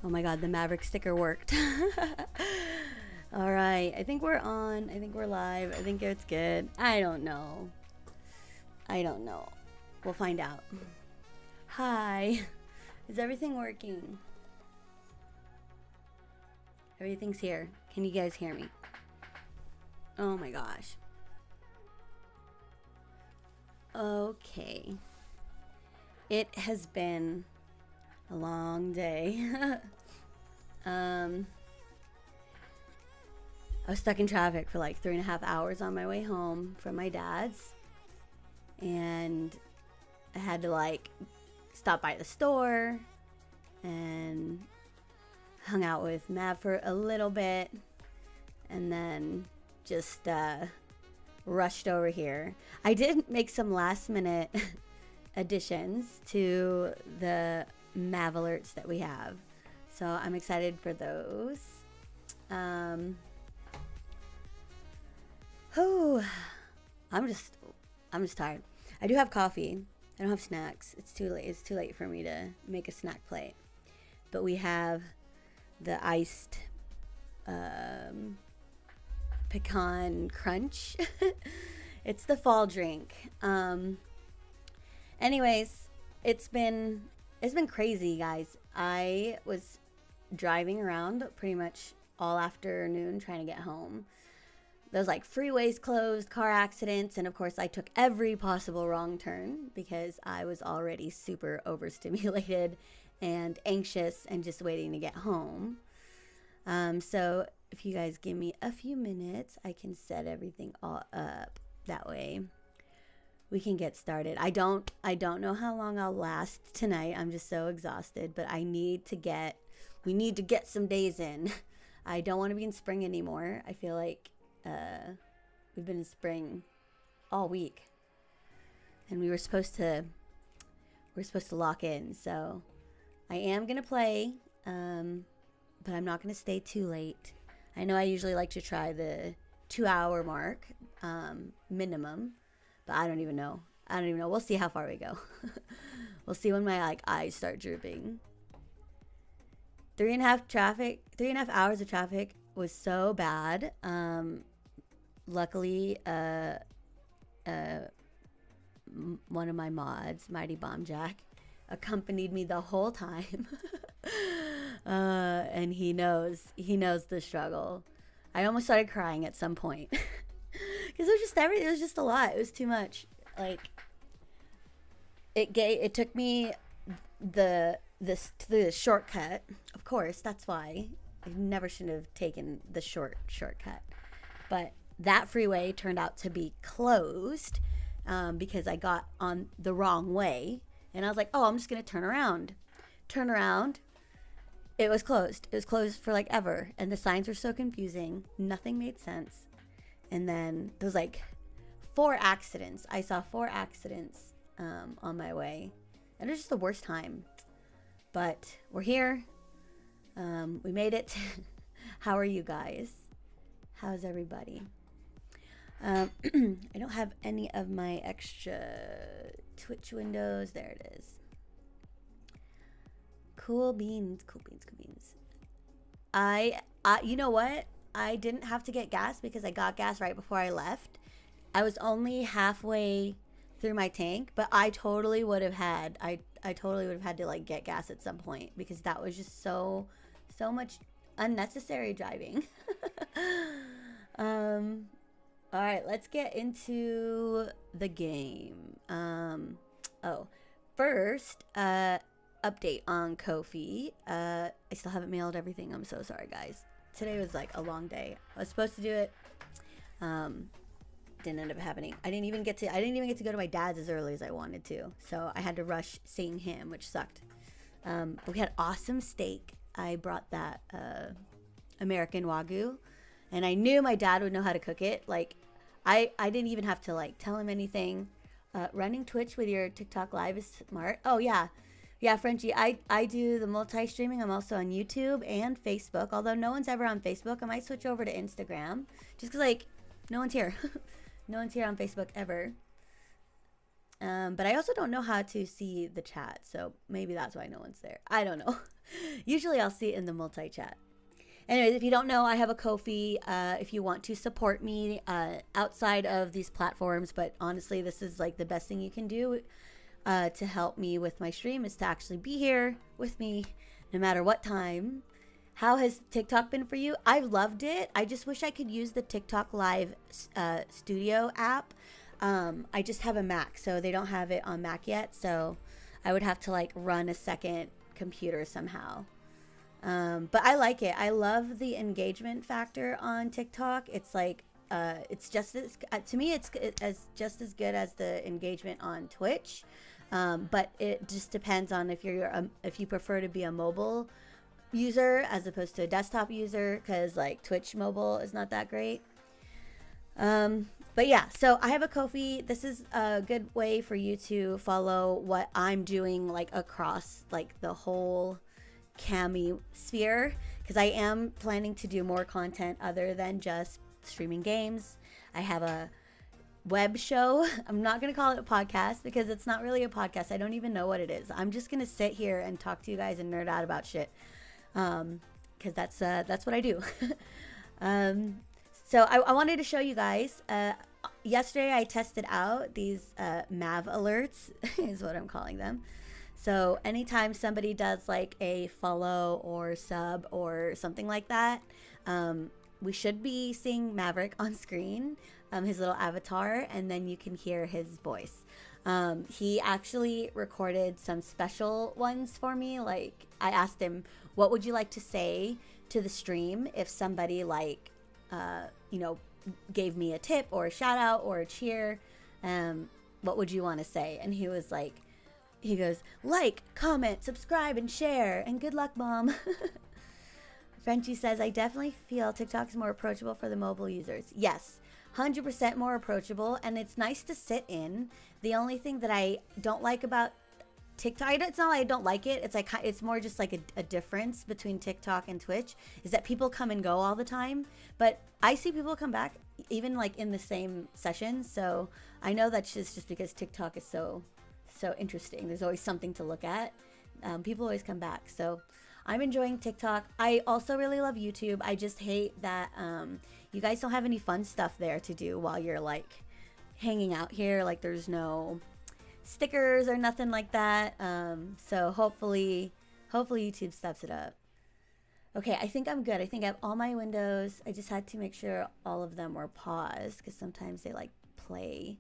Oh my god, the Maverick sticker worked. All right, I think we're on. I think we're live. I think it's good. I don't know. We'll find out. Hi. Is everything working? Everything's here. Can you guys hear me? Oh my gosh. Okay. It has been a long day. I was stuck in traffic for like 3.5 hours on my way home from my dad's, and I had to like stop by the store and hung out with Mav for a little bit, and then just rushed over here. I did make some last minute additions to the Mav alerts that we have, so I'm excited for those. I'm just tired. I do have coffee. I don't have snacks. It's too late. It's too late for me to make a snack plate. But we have the iced pecan crunch. It's the fall drink. Anyways, it's been crazy, guys. I was driving around pretty much all afternoon trying to get home. There's like freeways closed, car accidents, and of course I took every possible wrong turn because I was already super overstimulated and anxious and just waiting to get home. So if you guys give me a few minutes, I can set everything all up. That way we can get started. I don't know how long I'll last tonight. I'm just so exhausted, but we need to get some days in. I don't want to be in spring anymore. I feel like we've been in spring all week, and we were supposed to lock in. So I am gonna play, but I'm not gonna stay too late. I know I usually like to try the 2-hour mark minimum, but I don't even know. We'll see how far we go. We'll see when my eyes start drooping. 3.5 hours of traffic was so bad. Luckily, one of my mods, Mighty Bomb Jack, accompanied me the whole time. And he knows the struggle. I almost started crying at some point because it was just a lot. It was too much. Like it took me the shortcut. Of course, that's why I never should have taken the shortcut. But that freeway turned out to be closed because I got on the wrong way, and I was like, "Oh, I'm just gonna turn around." It was closed. It was closed for like ever, and the signs were so confusing. Nothing made sense. And then there was like 4 accidents. I saw 4 accidents on my way, and it was just the worst time. But we're here. We made it. How are you guys? How's everybody? I don't have any of my extra Twitch windows. There it is. Cool beans. You know what? I didn't have to get gas because I got gas right before I left. I was only halfway through my tank, but I totally would have had to like get gas at some point because that was just so much unnecessary driving. All right, let's get into the game. First, update on Ko-fi. I still haven't mailed everything. I'm so sorry, guys. Today was like a long day. I was supposed to do it. Didn't end up happening. I didn't even get to go to my dad's as early as I wanted to. So I had to rush seeing him, which sucked. But we had awesome steak. I brought that American Wagyu, and I knew my dad would know how to cook it. Like, I didn't even have to like tell him anything. Running Twitch with your TikTok live is smart. Oh yeah, Frenchie. I do the multi-streaming. I'm also on YouTube and Facebook. Although no one's ever on Facebook, I might switch over to Instagram just because like no one's here. No one's here on Facebook ever. But I also don't know how to see the chat, so maybe that's why no one's there. I don't know. Usually I'll see it in the multi-chat. Anyways, if you don't know, I have a Ko-fi if you want to support me outside of these platforms. But honestly, this is like the best thing you can do to help me with my stream, is to actually be here with me no matter what time. How has TikTok been for you? I've loved it. I just wish I could use the TikTok Live Studio app. I just have a Mac, so they don't have it on Mac yet. So I would have to like run a second computer somehow. But I like it. I love the engagement factor on TikTok. It's like it's just as to me it's just as good as the engagement on Twitch. But it just depends on if you prefer to be a mobile user as opposed to a desktop user, because like Twitch mobile is not that great. But yeah, so I have a Ko-fi. This is a good way for you to follow what I'm doing like across like the whole Cami sphere, because I am planning to do more content other than just streaming games. I have a web show. I'm not going to call it a podcast because it's not really a podcast. I don't even know what it is. I'm just going to sit here and talk to you guys and nerd out about shit. Because that's what I do. So I wanted to show you guys. Yesterday I tested out these Mav alerts, is what I'm calling them. So anytime somebody does like a follow or sub or something like that, we should be seeing Maverick on screen, his little avatar, and then you can hear his voice. He actually recorded some special ones for me. Like I asked him, what would you like to say to the stream if somebody like, gave me a tip or a shout out or a cheer? What would you want to say? And he was like, he goes, like, comment, subscribe, and share, and good luck, Mom. Frenchie says, I definitely feel TikTok is more approachable for the mobile users. Yes, 100% more approachable, and it's nice to sit in. The only thing that I don't like about TikTok, it's not like I don't like it, it's more just like a difference between TikTok and Twitch, is that people come and go all the time, but I see people come back even like in the same session. So I know that's just because TikTok is so interesting. There's always something to look at. People always come back, so I'm enjoying TikTok. I also really love YouTube. I just hate that you guys don't have any fun stuff there to do while you're like hanging out here. Like there's no stickers or nothing like that. So hopefully YouTube steps it up. Okay, I think I'm good. I think I have all my windows. I just had to make sure all of them were paused because sometimes they like play.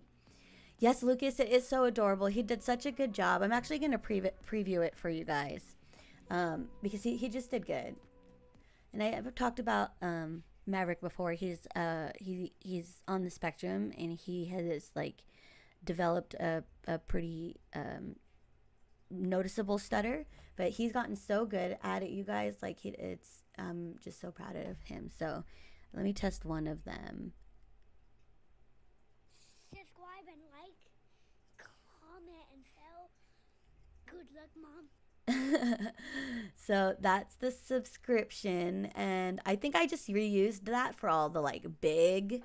Yes, Lucas, it is so adorable. He did such a good job. I'm actually going to preview it for you guys because he just did good. And I ever talked about Maverick before. He's on the spectrum, and he has like developed a pretty noticeable stutter, but he's gotten so good at it, you guys. Like I'm just so proud of him. So let me test one of them. Subscribe and like, comment, and tell. Good luck, Mom. So that's the subscription, and I think I just reused that for all the like big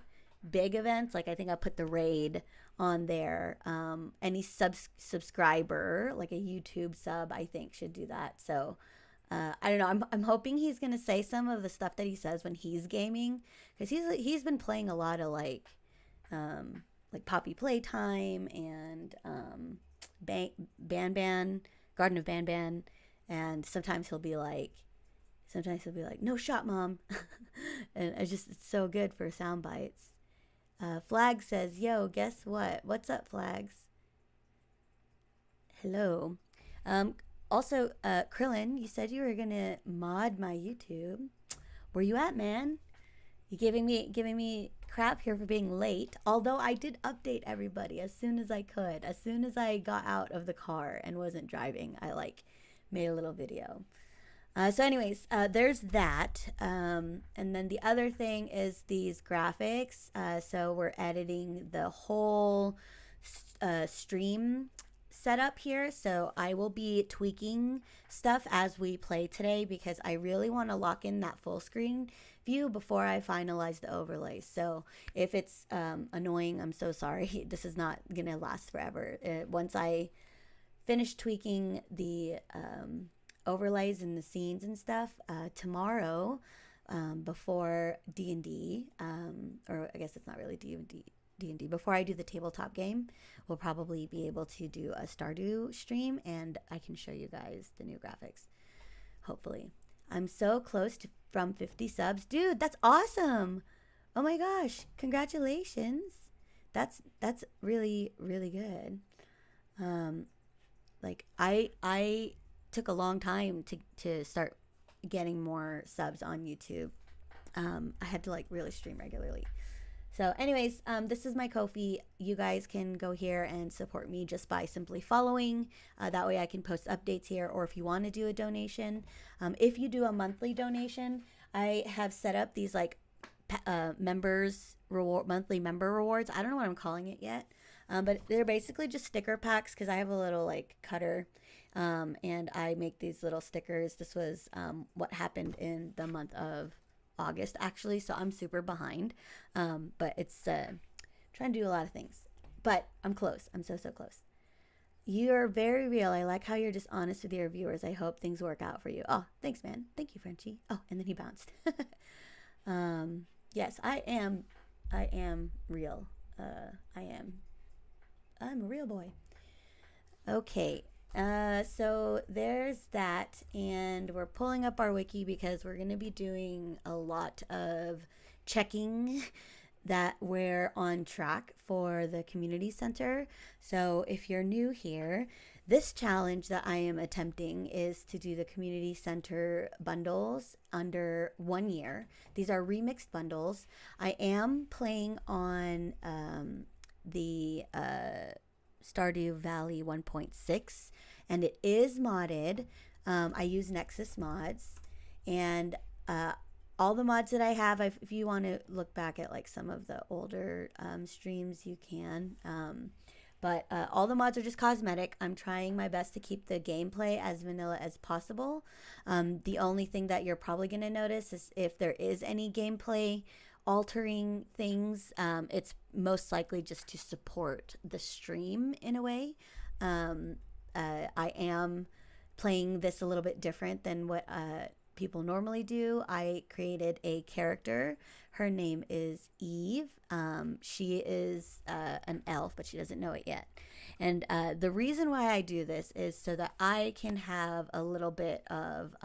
events. Like I think I put the raid on there. Any subscriber, like a YouTube sub, I think should do that. So I don't know. I'm hoping he's gonna say some of the stuff that he says when he's gaming, because he's been playing a lot of like Poppy Playtime and Garden of Ban, and sometimes he'll be like, no shot, Mom. And it's so good for sound bites. Flag says, yo, guess what? What's up, Flags? Hello. Also, Krillin, you said you were gonna mod my YouTube. Where you at, man? You giving me crap here for being late. Although I did update everybody as soon as I could. As soon as I got out of the car and wasn't driving, I made a little video. So anyways, there's that. And then the other thing is these graphics. So we're editing the whole stream setup here. So I will be tweaking stuff as we play today because I really want to lock in that full screen few before I finalize the overlays. So if it's annoying, I'm so sorry. This is not gonna last forever. Once I finish tweaking the overlays and the scenes and stuff, tomorrow, before D&D, or I guess it's not really D&D, before I do the tabletop game, we'll probably be able to do a Stardew stream, and I can show you guys the new graphics, hopefully. I'm so close to from 50 subs. Dude, that's awesome. Oh my gosh, congratulations. That's really, really good. Like I took a long time to start getting more subs on YouTube. I had to like really stream regularly. So anyways, this is my Ko-fi. You guys can go here and support me just by simply following. That way I can post updates here, or if you want to do a donation. If you do a monthly donation, I have set up these like members reward, monthly member rewards. I don't know what I'm calling it yet. But they're basically just sticker packs, because I have a little like cutter, and I make these little stickers. This was what happened in the month of August, actually, so I'm super behind, but it's trying to do a lot of things, but I'm close. I'm so close. You're very real. I like how you're just honest with your viewers. I hope things work out for you. Oh, thanks, man. Thank you, Frenchie. Oh, and then he bounced. Yes, I am real. I'm a real boy. Okay, so there's that, and we're pulling up our wiki because we're going to be doing a lot of checking that we're on track for the community center. So if you're new here, this challenge that I am attempting is to do the community center bundles under 1 year. These are remixed bundles. I am playing on the Stardew Valley 1.6, and it is modded. I use Nexus mods, and all the mods that I have, if you want to look back at like some of the older streams, you can. But all the mods are just cosmetic. I'm trying my best to keep the gameplay as vanilla as possible. The only thing that you're probably going to notice is if there is any gameplay altering things, it's most likely just to support the stream in a way. I am playing this a little bit different than what people normally do. I created a character. Her name is Eve. She is an elf, but she doesn't know it yet. And the reason why I do this is so that I can have a little bit of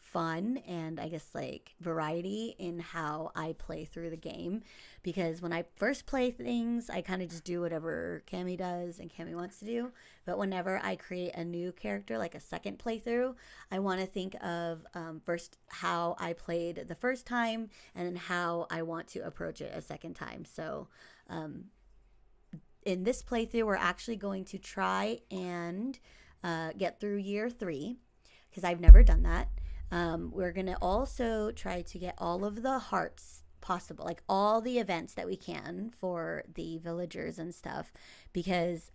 fun and I guess like variety in how I play through the game, because when I first play things, I kind of just do whatever Cammy does and Cammy wants to do. But whenever I create a new character, like a second playthrough, I want to think of first how I played the first time, and then how I want to approach it a second time. So in this playthrough, we're actually going to try and get through year 3, because I've never done that. We're going to also try to get all of the hearts possible, like all the events that we can for the villagers and stuff, because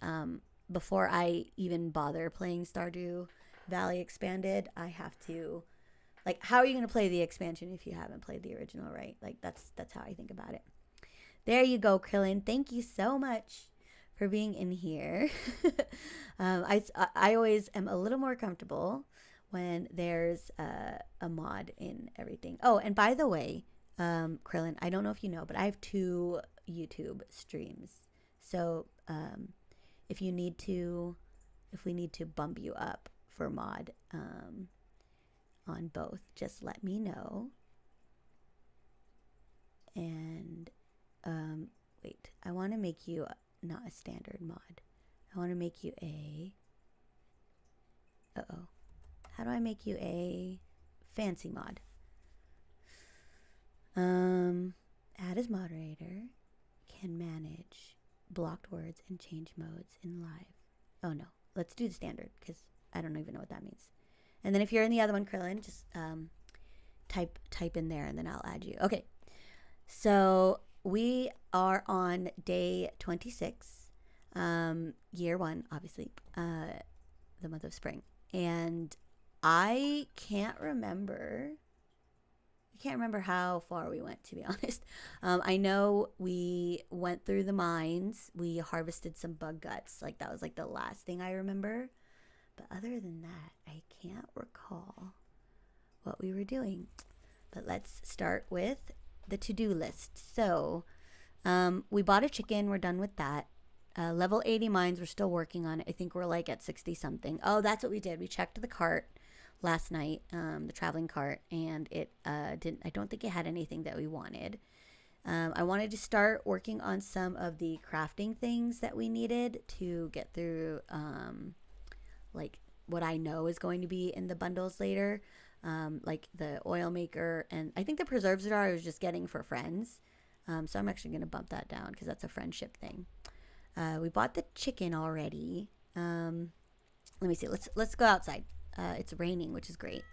before I even bother playing Stardew Valley Expanded, I have to, like, how are you going to play the expansion if you haven't played the original, right? Like, that's how I think about it. There you go, Krillin. Thank you so much for being in here. I always am a little more comfortable when there's a mod in everything. Oh, and by the way, Krillin, I don't know if you know, but I have 2 YouTube streams. So if we need to bump you up for mod on both, just let me know. And wait, I want to make you not a standard mod. I want to make you a... Uh-oh. How do I make you a fancy mod? Add as moderator, can manage blocked words and change modes in live. Oh no, let's do the standard, because I don't even know what that means. And then if you're in the other one, Krillin, just type in there, and then I'll add you. Okay, so we are on day 26, year 1, obviously, the month of spring, and I can't remember I can't remember how far we went, to be honest. I know we went through the mines. We harvested some bug guts. Like, that was like the last thing I remember. But other than that, I can't recall what we were doing. But let's start with the to-do list. So, we bought a chicken. We're done with that. Level 80 mines, we're still working on it. I think we're like at 60 something. Oh, that's what we did. We checked the cart last night, the traveling cart, and it didn't. I don't think it had anything that we wanted. I wanted to start working on some of the crafting things that we needed to get through, like what I know is going to be in the bundles later, like the oil maker, and I think the preserves jar I was just getting for friends. So I'm actually going to bump that down because that's a friendship thing. We bought the chicken already. Let me see. Let's go outside. It's raining, which is great.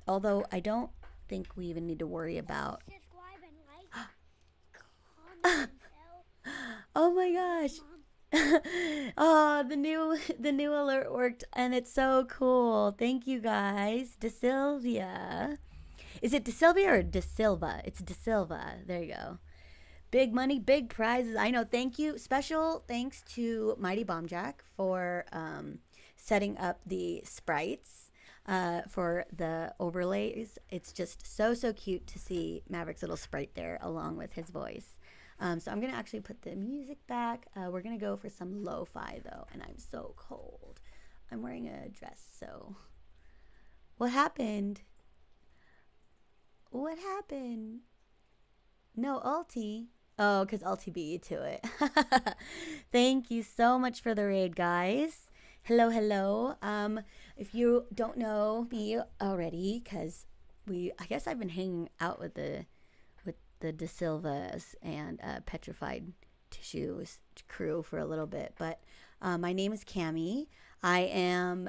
Although I don't think we even need to worry about. Subscribe and like, comment, and Oh my gosh! Oh, the new alert worked, and it's so cool. Thank you guys, DeSilvia. Is it DeSilvia or DeSilva? It's DeSilva. There you go. Big money, big prizes. I know. Thank you. Special thanks to Mighty Bombjack for setting up the sprites for the overlays. It's just so cute to see Maverick's little sprite there along with his voice. So I'm going to actually put the music back. We're going to go for some lo-fi though, and I'm so cold. I'm wearing a dress, so. What happened? What happened? No, Ulti. Oh, because Ulti beat you to it. Thank you so much for the raid, guys. Hello. If you don't know me already, because I guess I've been hanging out with the De Silvas and Petrified Tissues crew for a little bit, but my name is Cami. I am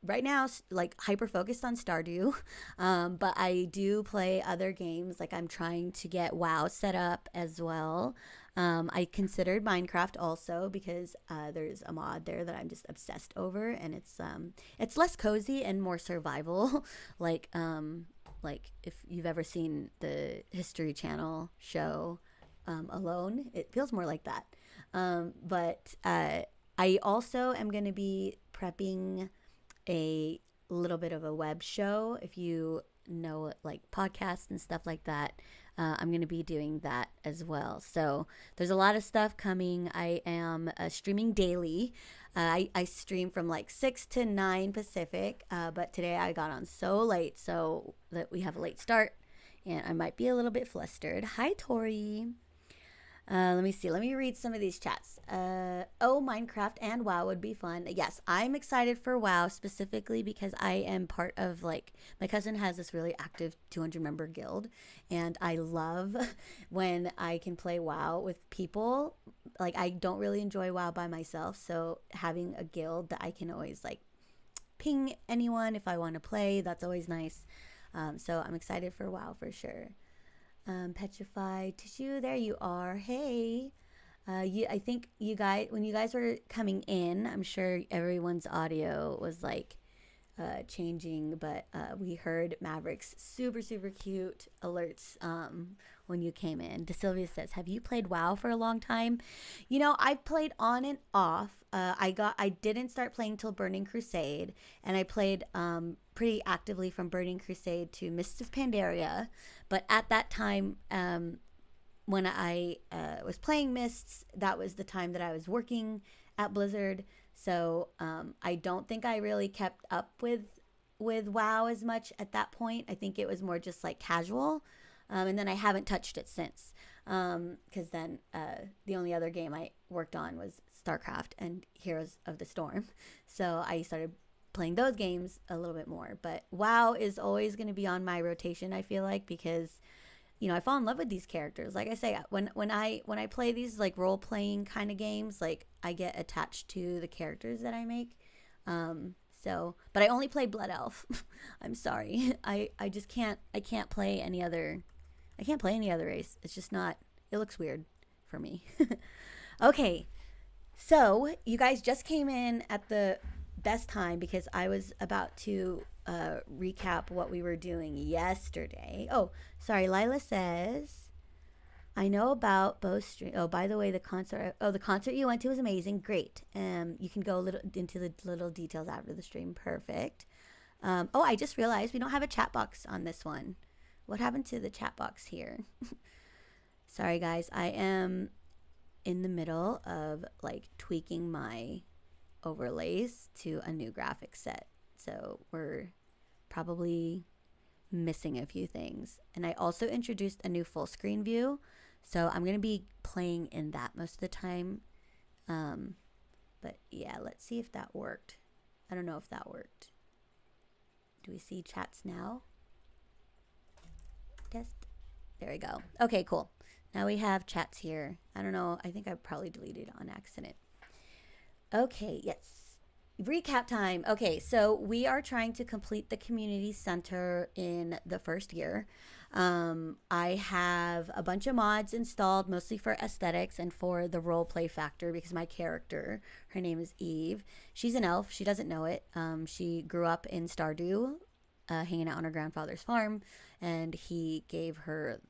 right now like hyper focused on Stardew, but I do play other games. Like I'm trying to get WoW set up as well. I considered Minecraft also because there's a mod there that I'm just obsessed over, and it's less cozy and more survival. like if you've ever seen the History Channel show Alone, it feels more like that. But I also am going to be prepping a little bit of a web show. If you know, like podcasts and stuff like that, I'm going to be doing that as well. So there's a lot of stuff coming. I am streaming daily. I stream from like 6 to 9 Pacific, but today I got on so late so that we have a late start, and I might be a little bit flustered. Hi, Tori. Let me see. Let me read some of these chats. Minecraft and WoW would be fun. Yes, I'm excited for WoW specifically because I am part of, like, my cousin has this really active 200 member guild, and I love when I can play WoW with people. Like, I don't really enjoy WoW by myself, so having a guild that I can always, like, ping anyone if I want to play, that's always nice. So I'm excited for WoW for sure. Petrified Tissue, there you are. Hey, I think you guys, when you guys were coming in, I'm sure everyone's audio was like changing, but we heard Maverick's super cute alerts when you came in. DeSilvia says, have you played WoW for a long time? You know, I've played on and off. I didn't start playing till Burning Crusade, and I played pretty actively from Burning Crusade to Mists of Pandaria. But at that time, when I was playing Mists, that was the time that I was working at Blizzard. So I don't think I really kept up with WoW as much at that point. I think it was more just like casual. And then I haven't touched it since. Because then the only other game I worked on was StarCraft and Heroes of the Storm. So I started playing those games a little bit more. But WoW is always going to be on my rotation, I feel like, because, you know, I fall in love with these characters. Like I say, when I play these like role playing kind of games, like I get attached to the characters that I make. But I only play Blood Elf. I'm sorry. I just can't play any other. I can't play any other race. It's just not. It looks weird for me. Okay, so you guys just came in at the best time because I was about to recap what we were doing yesterday. Oh, sorry. Lila says, I know about Bo's stream. Oh, by the way, the concert. Oh, the concert you went to was amazing. Great. You can go a little into the little details after the stream. Perfect. Oh, I just realized we don't have a chat box on this one. What happened to the chat box here? Sorry, guys. I am in the middle of like tweaking my overlays to a new graphic set. So we're probably missing a few things. And I also introduced a new full screen view. So I'm going to be playing in that most of the time. But yeah, let's see if that worked. I don't know if that worked. Do we see chats now? Test. There we go. Okay, cool. Now we have chats here. I don't know. I think I probably deleted it on accident. Okay, yes. Recap time. Okay, so we are trying to complete the community center in the first year. I have a bunch of mods installed, mostly for aesthetics and for the role play factor, because my character, her name is Eve. She's an elf. She doesn't know it. She grew up in Stardew, hanging out on her grandfather's farm, and he gave her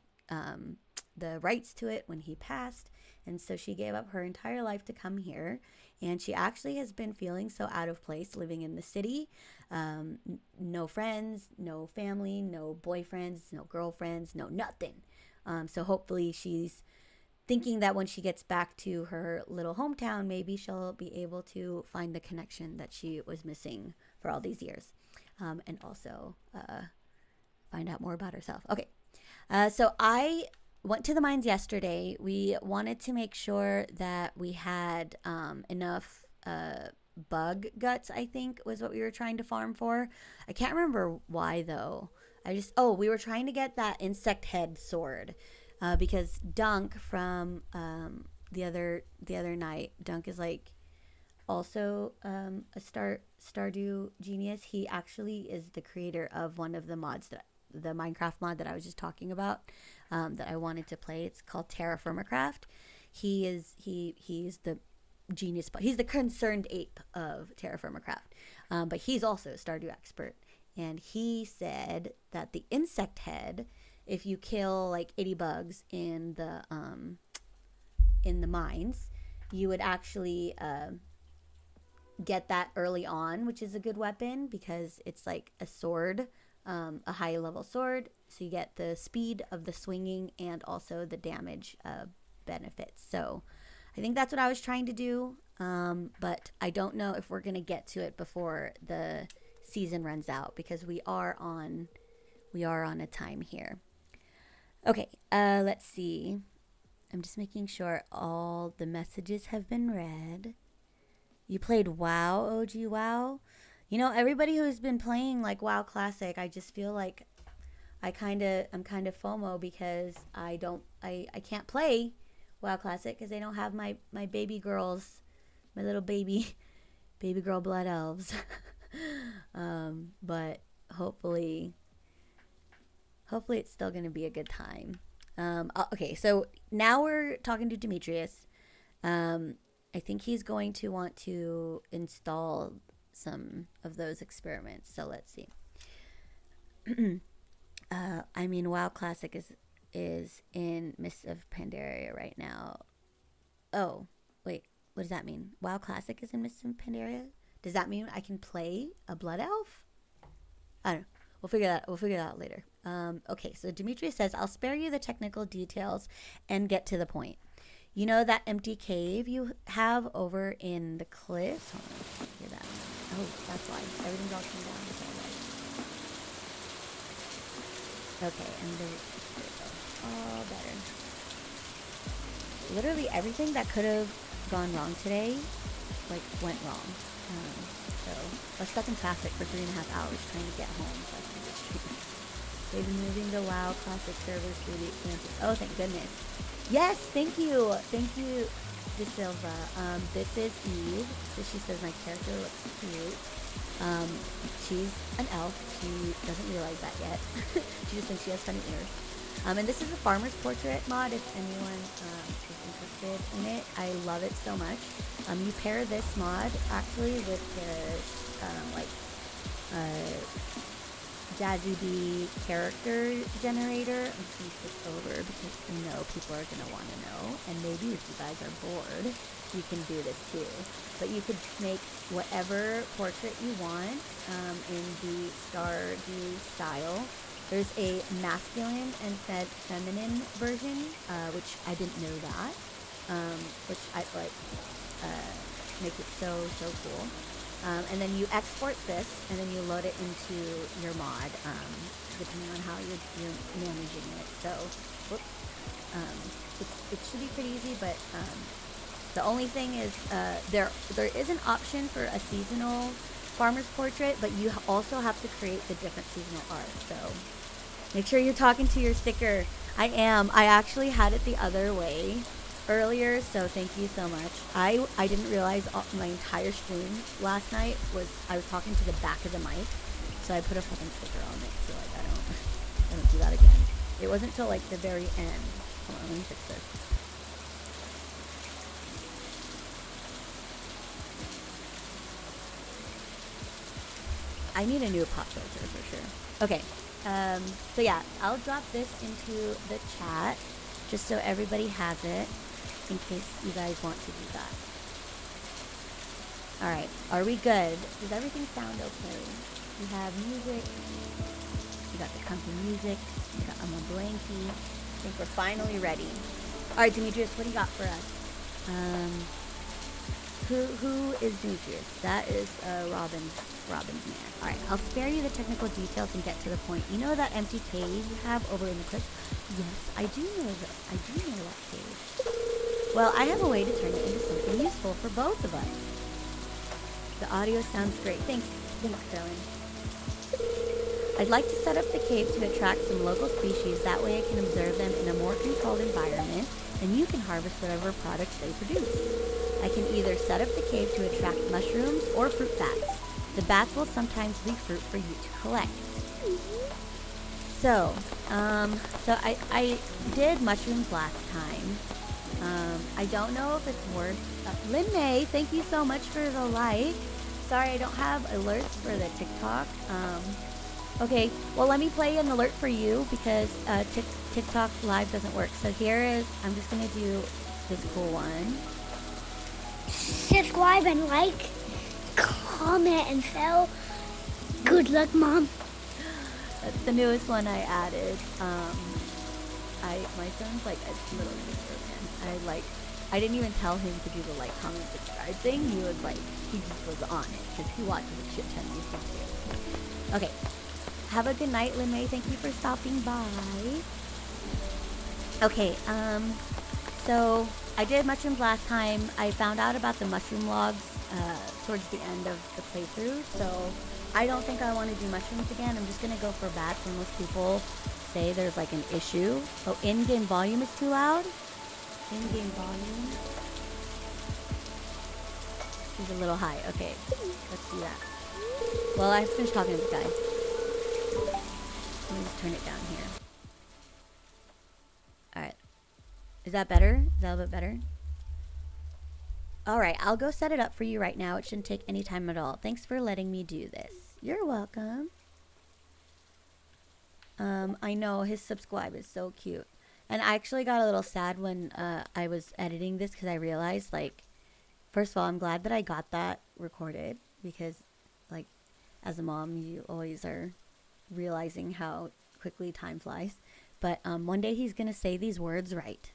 the rights to it when he passed. And so she gave up her entire life to come here. And she actually has been feeling so out of place living in the city. No friends, no family, no boyfriends, no girlfriends, no nothing. So hopefully she's thinking that when she gets back to her little hometown, maybe she'll be able to find the connection that she was missing for all these years. And also find out more about herself. Okay. So I went to the mines yesterday. We wanted to make sure that we had enough bug guts, I think was what we were trying to farm for. I can't remember why though. We were trying to get that insect head sword because Dunk from the other night, Dunk is like also a Stardew genius. He actually is the creator of one of the mods the Minecraft mod that I was just talking about, that I wanted to play. It's called Terraformacraft. He's the genius, but he's the concerned ape of Terraformacraft. But he's also a Stardew expert. And he said that the insect head, if you kill like 80 bugs in the mines, you would actually get that early on, which is a good weapon because it's like a sword. A high level sword, so you get the speed of the swinging and also the damage benefits. So I think that's what I was trying to do, but I don't know if we're gonna get to it before the season runs out because we are on a time here. Okay, let's see. I'm just making sure all the messages have been read. You played WoW, OG WoW? You know, everybody who's been playing like WoW Classic, I just feel like I'm kind of FOMO because I can't play WoW Classic because they don't have my baby girls, my little baby girl blood elves. But hopefully it's still going to be a good time. Okay, so now we're talking to Demetrius. I think he's going to want to install some of those experiments. So let's see. I mean, WoW Classic is in Mists of Pandaria right now. Oh, wait, what does that mean? WoW Classic is in Mists of Pandaria? Does that mean I can play a blood elf? I don't know. We'll figure that out later. Okay, so Demetrius says, I'll spare you the technical details and get to the point. You know that empty cave you have over in the cliffs? Hold on, hear that. Oh, that's why. Everything's all come down. Okay, and there we go. All better. Literally everything that could have gone wrong today, like, went wrong. So, I was stuck in traffic for 3.5 hours trying to get home so I can get stream. They've been moving the WoW Classic servers through the expansion. Oh, thank goodness. Yes, thank you. Thank you, De Silva. This is Eve. So she says my character looks cute. She's an elf. She doesn't realize that yet. She just thinks she has funny ears. And this is a farmer's portrait mod if anyone is interested in it. I love it so much. You pair this mod actually with this like Jazzy B character generator. I'm just gonna switch over because I know people are gonna want to know, and maybe if you guys are bored, you can do this too. But you could make whatever portrait you want in the Stardew style. There's a masculine and feminine version, which I didn't know that, which I like. Makes it so cool. And then you export this, and then you load it into your mod, depending on how you're managing it. So, whoops. It should be pretty easy, but the only thing is there is an option for a seasonal farmer's portrait, but you also have to create the different seasonal art. So make sure you're talking to your sticker. I am. I actually had it the other way earlier, so thank you so much. I didn't realize my entire stream last night was I was talking to the back of the mic, so I put a fucking sticker on it so like I don't do that again. It wasn't till like the very end. Hold on, let me fix this. I need a new pop filter for sure. Okay, so yeah, I'll drop this into the chat just so everybody has it, in case you guys want to do that. Alright, are we good? Does everything sound okay? We have music. We got the company music. We got I'm a blankie. I think we're finally ready. Alright, Demetrius, what do you got for us? Who is Demetrius? That is Robin's man. Alright, I'll spare you the technical details and get to the point. You know that empty cave you have over in the cliff? Yes, I do know that cave. Well, I have a way to turn it into something useful for both of us. The audio sounds great. Thanks, Carolyn. I'd like to set up the cave to attract some local species. That way I can observe them in a more controlled environment, and you can harvest whatever products they produce. I can either set up the cave to attract mushrooms or fruit bats. The bats will sometimes leave fruit for you to collect. So I did mushrooms last time. I don't know if it's worth... Lynn May, thank you so much for the like. Sorry, I don't have alerts for the TikTok. Okay, well, let me play an alert for you because TikTok Live doesn't work. So here is... I'm just going to do this cool one. Subscribe and like, comment and share. Good luck, Mom. That's the newest one I added. My son's like a little sister, man. I didn't even tell him to do the like, comment, subscribe thing. He was like, he just was on it because he watches a shit ton of YouTube videos. Okay, have a good night, Lin May. Thank you for stopping by. Okay, so I did mushrooms last time. I found out about the mushroom logs towards the end of the playthrough, so I don't think I want to do mushrooms again. I'm just gonna go for bats unless people say there's like an issue. Oh, in-game volume is too loud. In-game volume is a little high. Okay, let's do that. Well, I finished talking to this guy. Let me just turn it down here. Alright. Is that better? Is that a little bit better? Alright, I'll go set it up for you right now. It shouldn't take any time at all. Thanks for letting me do this. You're welcome. I know his subscribe is so cute. And I actually got a little sad when I was editing this because I realized, like, first of all, I'm glad that I got that recorded because, like, as a mom, you always are realizing how quickly time flies. But one day he's going to say these words right.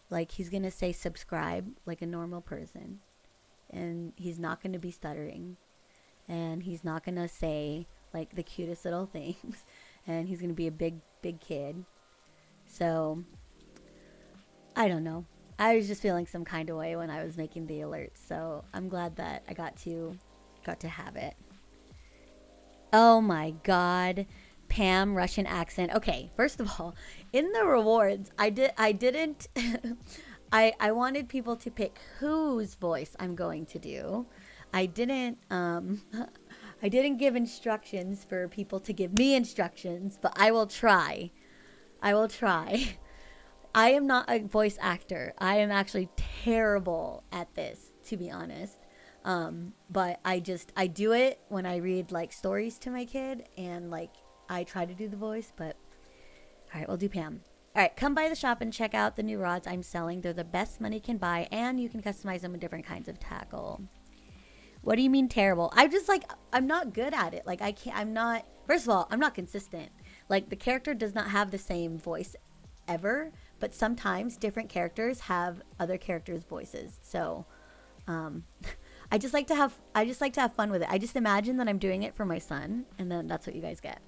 Like, he's going to say subscribe like a normal person. And he's not going to be stuttering. And he's not going to say, like, the cutest little things. And he's going to be a big kid. So, I don't know. I was just feeling some kind of way when I was making the alerts. So, I'm glad that I got to have it. Oh my god. Pam, Russian accent. Okay, first of all, in the rewards, I didn't I wanted people to pick whose voice I'm going to do. I didn't give instructions for people to give me instructions, but I will try. I am not a voice actor. I am actually terrible at this, to be honest. But I do it when I read like stories to my kid, and like I try to do the voice, but all right, we'll do Pam. All right, come by the shop and check out the new rods I'm selling. They're the best money can buy, and you can customize them with different kinds of tackle. What do you mean terrible? I'm not good at it. Like first of all, I'm not consistent. Like the character does not have the same voice ever, but sometimes different characters have other characters' voices. So, I just like to have fun with it. I just imagine that I'm doing it for my son, and then that's what you guys get.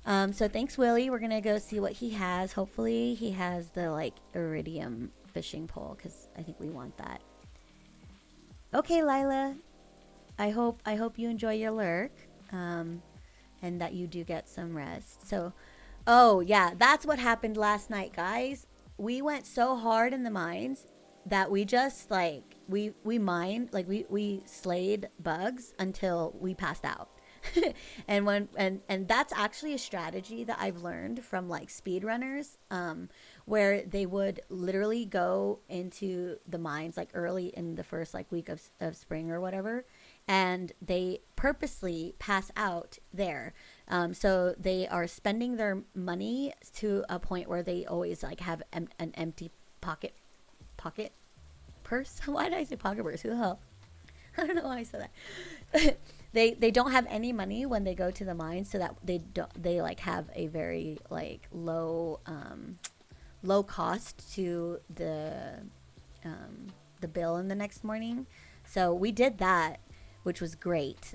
So thanks, Willie. We're gonna go see what he has. Hopefully he has the like iridium fishing pole, because I think we want that. Okay, Lila. I hope you enjoy your lurk, and that you do get some rest. So, oh yeah, that's what happened last night, guys. We went so hard in the mines that we just like we mined, like we slayed bugs until we passed out. and that's actually a strategy that I've learned from like speedrunners, where they would literally go into the mines like early in the first like week of spring or whatever, and they purposely pass out there. So they are spending their money to a point where they always like have an empty pocket purse. Why did I say pocket purse? Who the hell? I don't know why I said that. They don't have any money when they go to the mines, so that they like have a very like low cost to the bill in the next morning. So we did that, which was great,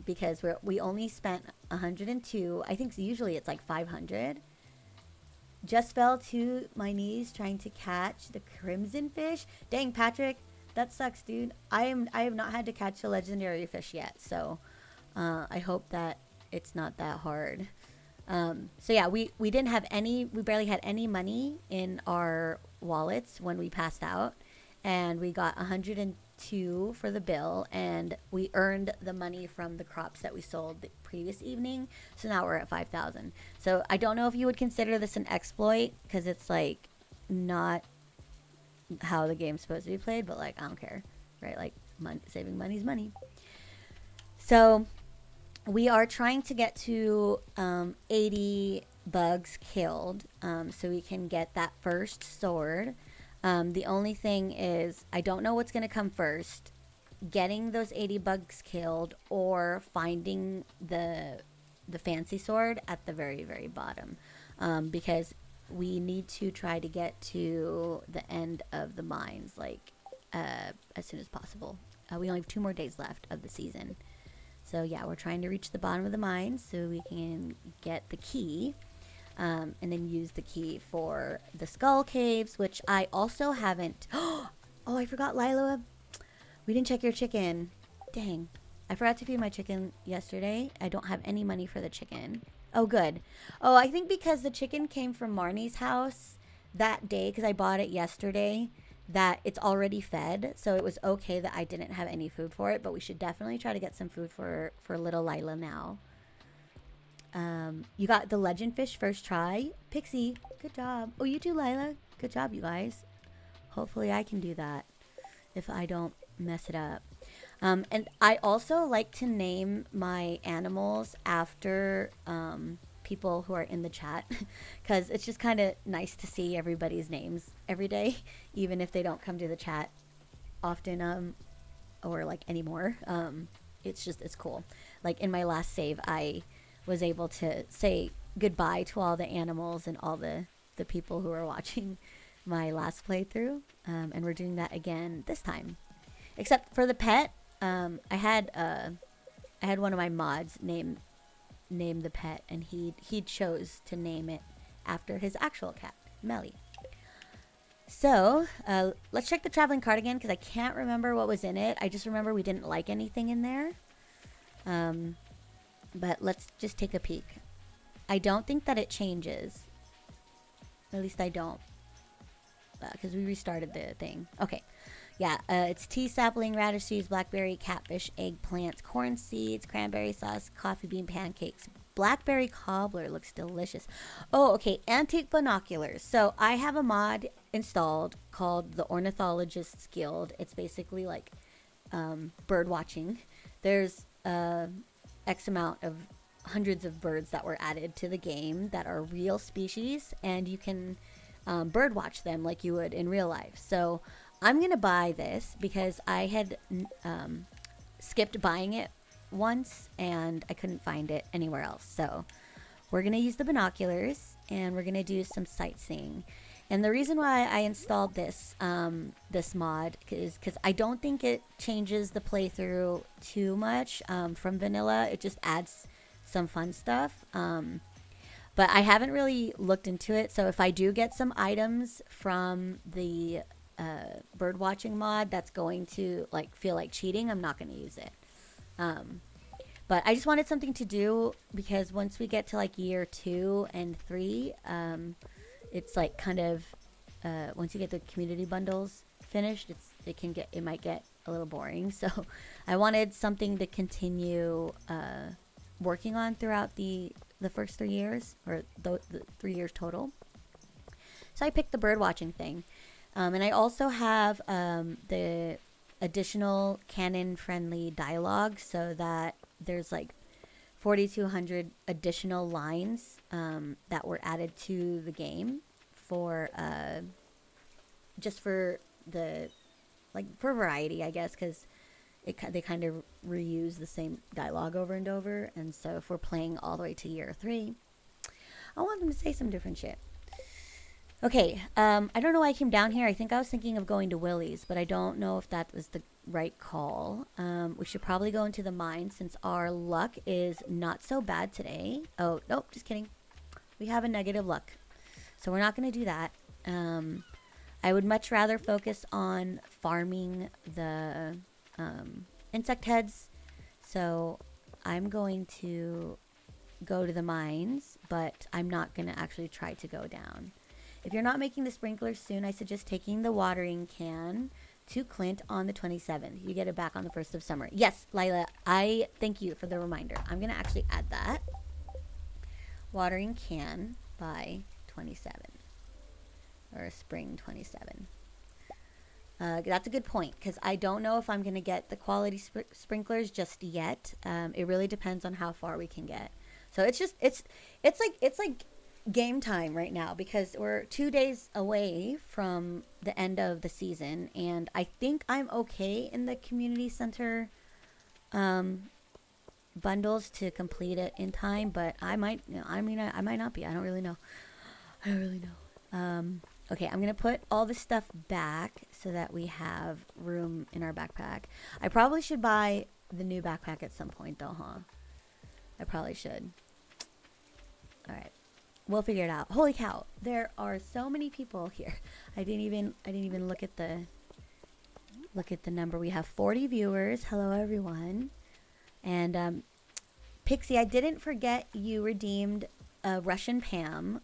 because we only spent 102. I think usually it's like 500. Just fell to my knees trying to catch the crimson fish. Dang, Patrick, that sucks, dude. I have not had to catch a legendary fish yet, so I hope that it's not that hard. So yeah, we didn't have any. We barely had any money in our wallets when we passed out, and we got 102 for the bill, and we earned the money from the crops that we sold the previous evening. So now we're at 5,000. So I don't know if you would consider this an exploit, because it's like not how the game's supposed to be played, but like I don't care, right? Like saving money's money. So we are trying to get to 80 bugs killed, so we can get that first sword. The only thing is I don't know what's going to come first, getting those 80 bugs killed or finding the fancy sword at the very, very bottom, because we need to try to get to the end of the mines like as soon as possible. We only have 2 more days left of the season. So yeah, we're trying to reach the bottom of the mines so we can get the key, and then use the key for the skull caves, which I also haven't. Oh, I forgot, Lila. We didn't check your chicken. Dang. I forgot to feed my chicken yesterday. I don't have any money for the chicken. Oh, good. Oh, I think because the chicken came from Marnie's house that day, because I bought it yesterday, that it's already fed. So it was okay that I didn't have any food for it, but we should definitely try to get some food for little Lila now. You got the legend fish first try. Pixie, good job. Oh, you too, Lila. Good job, you guys. Hopefully I can do that if I don't mess it up. And I also like to name my animals after people who are in the chat, because it's just kind of nice to see everybody's names every day, even if they don't come to the chat often, or like anymore. It's cool. Like in my last save, I was able to say goodbye to all the animals and all the people who are watching my last playthrough, and we're doing that again this time, except for the pet. I had one of my mods name the pet, and he chose to name it after his actual cat, Melly. So let's check the traveling cart again, because I can't remember what was in it. I just remember we didn't like anything in there. But let's just take a peek. I don't think that it changes. At least I don't, because we restarted the thing. Okay. Yeah, it's tea sapling, radish seeds, blackberry, catfish, eggplants, corn seeds, cranberry sauce, coffee bean pancakes. Blackberry cobbler looks delicious. Oh, okay, antique binoculars. So I have a mod installed called the Ornithologist's Guild. It's basically like bird watching. There's X amount of hundreds of birds that were added to the game that are real species, and you can bird watch them like you would in real life. So I'm gonna buy this because I had skipped buying it once and I couldn't find it anywhere else. So we're gonna use the binoculars and we're gonna do some sightseeing. And the reason why I installed this this mod is because I don't think it changes the playthrough too much from vanilla. It just adds some fun stuff. But I haven't really looked into it. So if I do get some items from the bird watching mod that's going to like feel like cheating, I'm not going to use it. But I just wanted something to do because once we get to like year 2 and 3, it's like kind of once you get the community bundles finished, it might get a little boring. So I wanted something to continue working on throughout the first 3 years, or the 3 years total. So I picked the bird watching thing. And I also have the additional canon friendly dialogue, so that there's like 4,200 additional lines that were added to the game for just for the for variety, I guess, because they kind of reuse the same dialogue over and over. And so if we're playing all the way to year 3, I want them to say some different shit. Okay, I don't know why I came down here. I think I was thinking of going to Willie's, but I don't know if that was the right call. We should probably go into the mine since our luck is not so bad today. Oh, nope, just kidding. We have a negative luck, so we're not going to do that. I would much rather focus on farming the insect heads. So I'm going to go to the mines, but I'm not going to actually try to go down. If you're not making the sprinklers soon, I suggest taking the watering can to Clint on the 27th. You get it back on the 1st of summer. Yes, Lila, I thank you for the reminder. I'm going to actually add that. Watering can by 27. Or spring 27. That's a good point, because I don't know if I'm going to get the quality sprinklers just yet. It really depends on how far we can get. So it's like game time right now, because we're 2 days away from the end of the season, and I think I'm okay in the community center bundles to complete it in time, but I might not be. I don't really know. Okay, I'm gonna put all the stuff back so that we have room in our backpack. I probably should buy the new backpack at some point though, huh? I probably should. All right. We'll figure it out. Holy cow, there are so many people here. I didn't even look at the number. We have 40 viewers. Hello everyone. And Pixie, I didn't forget you redeemed Russian Pam.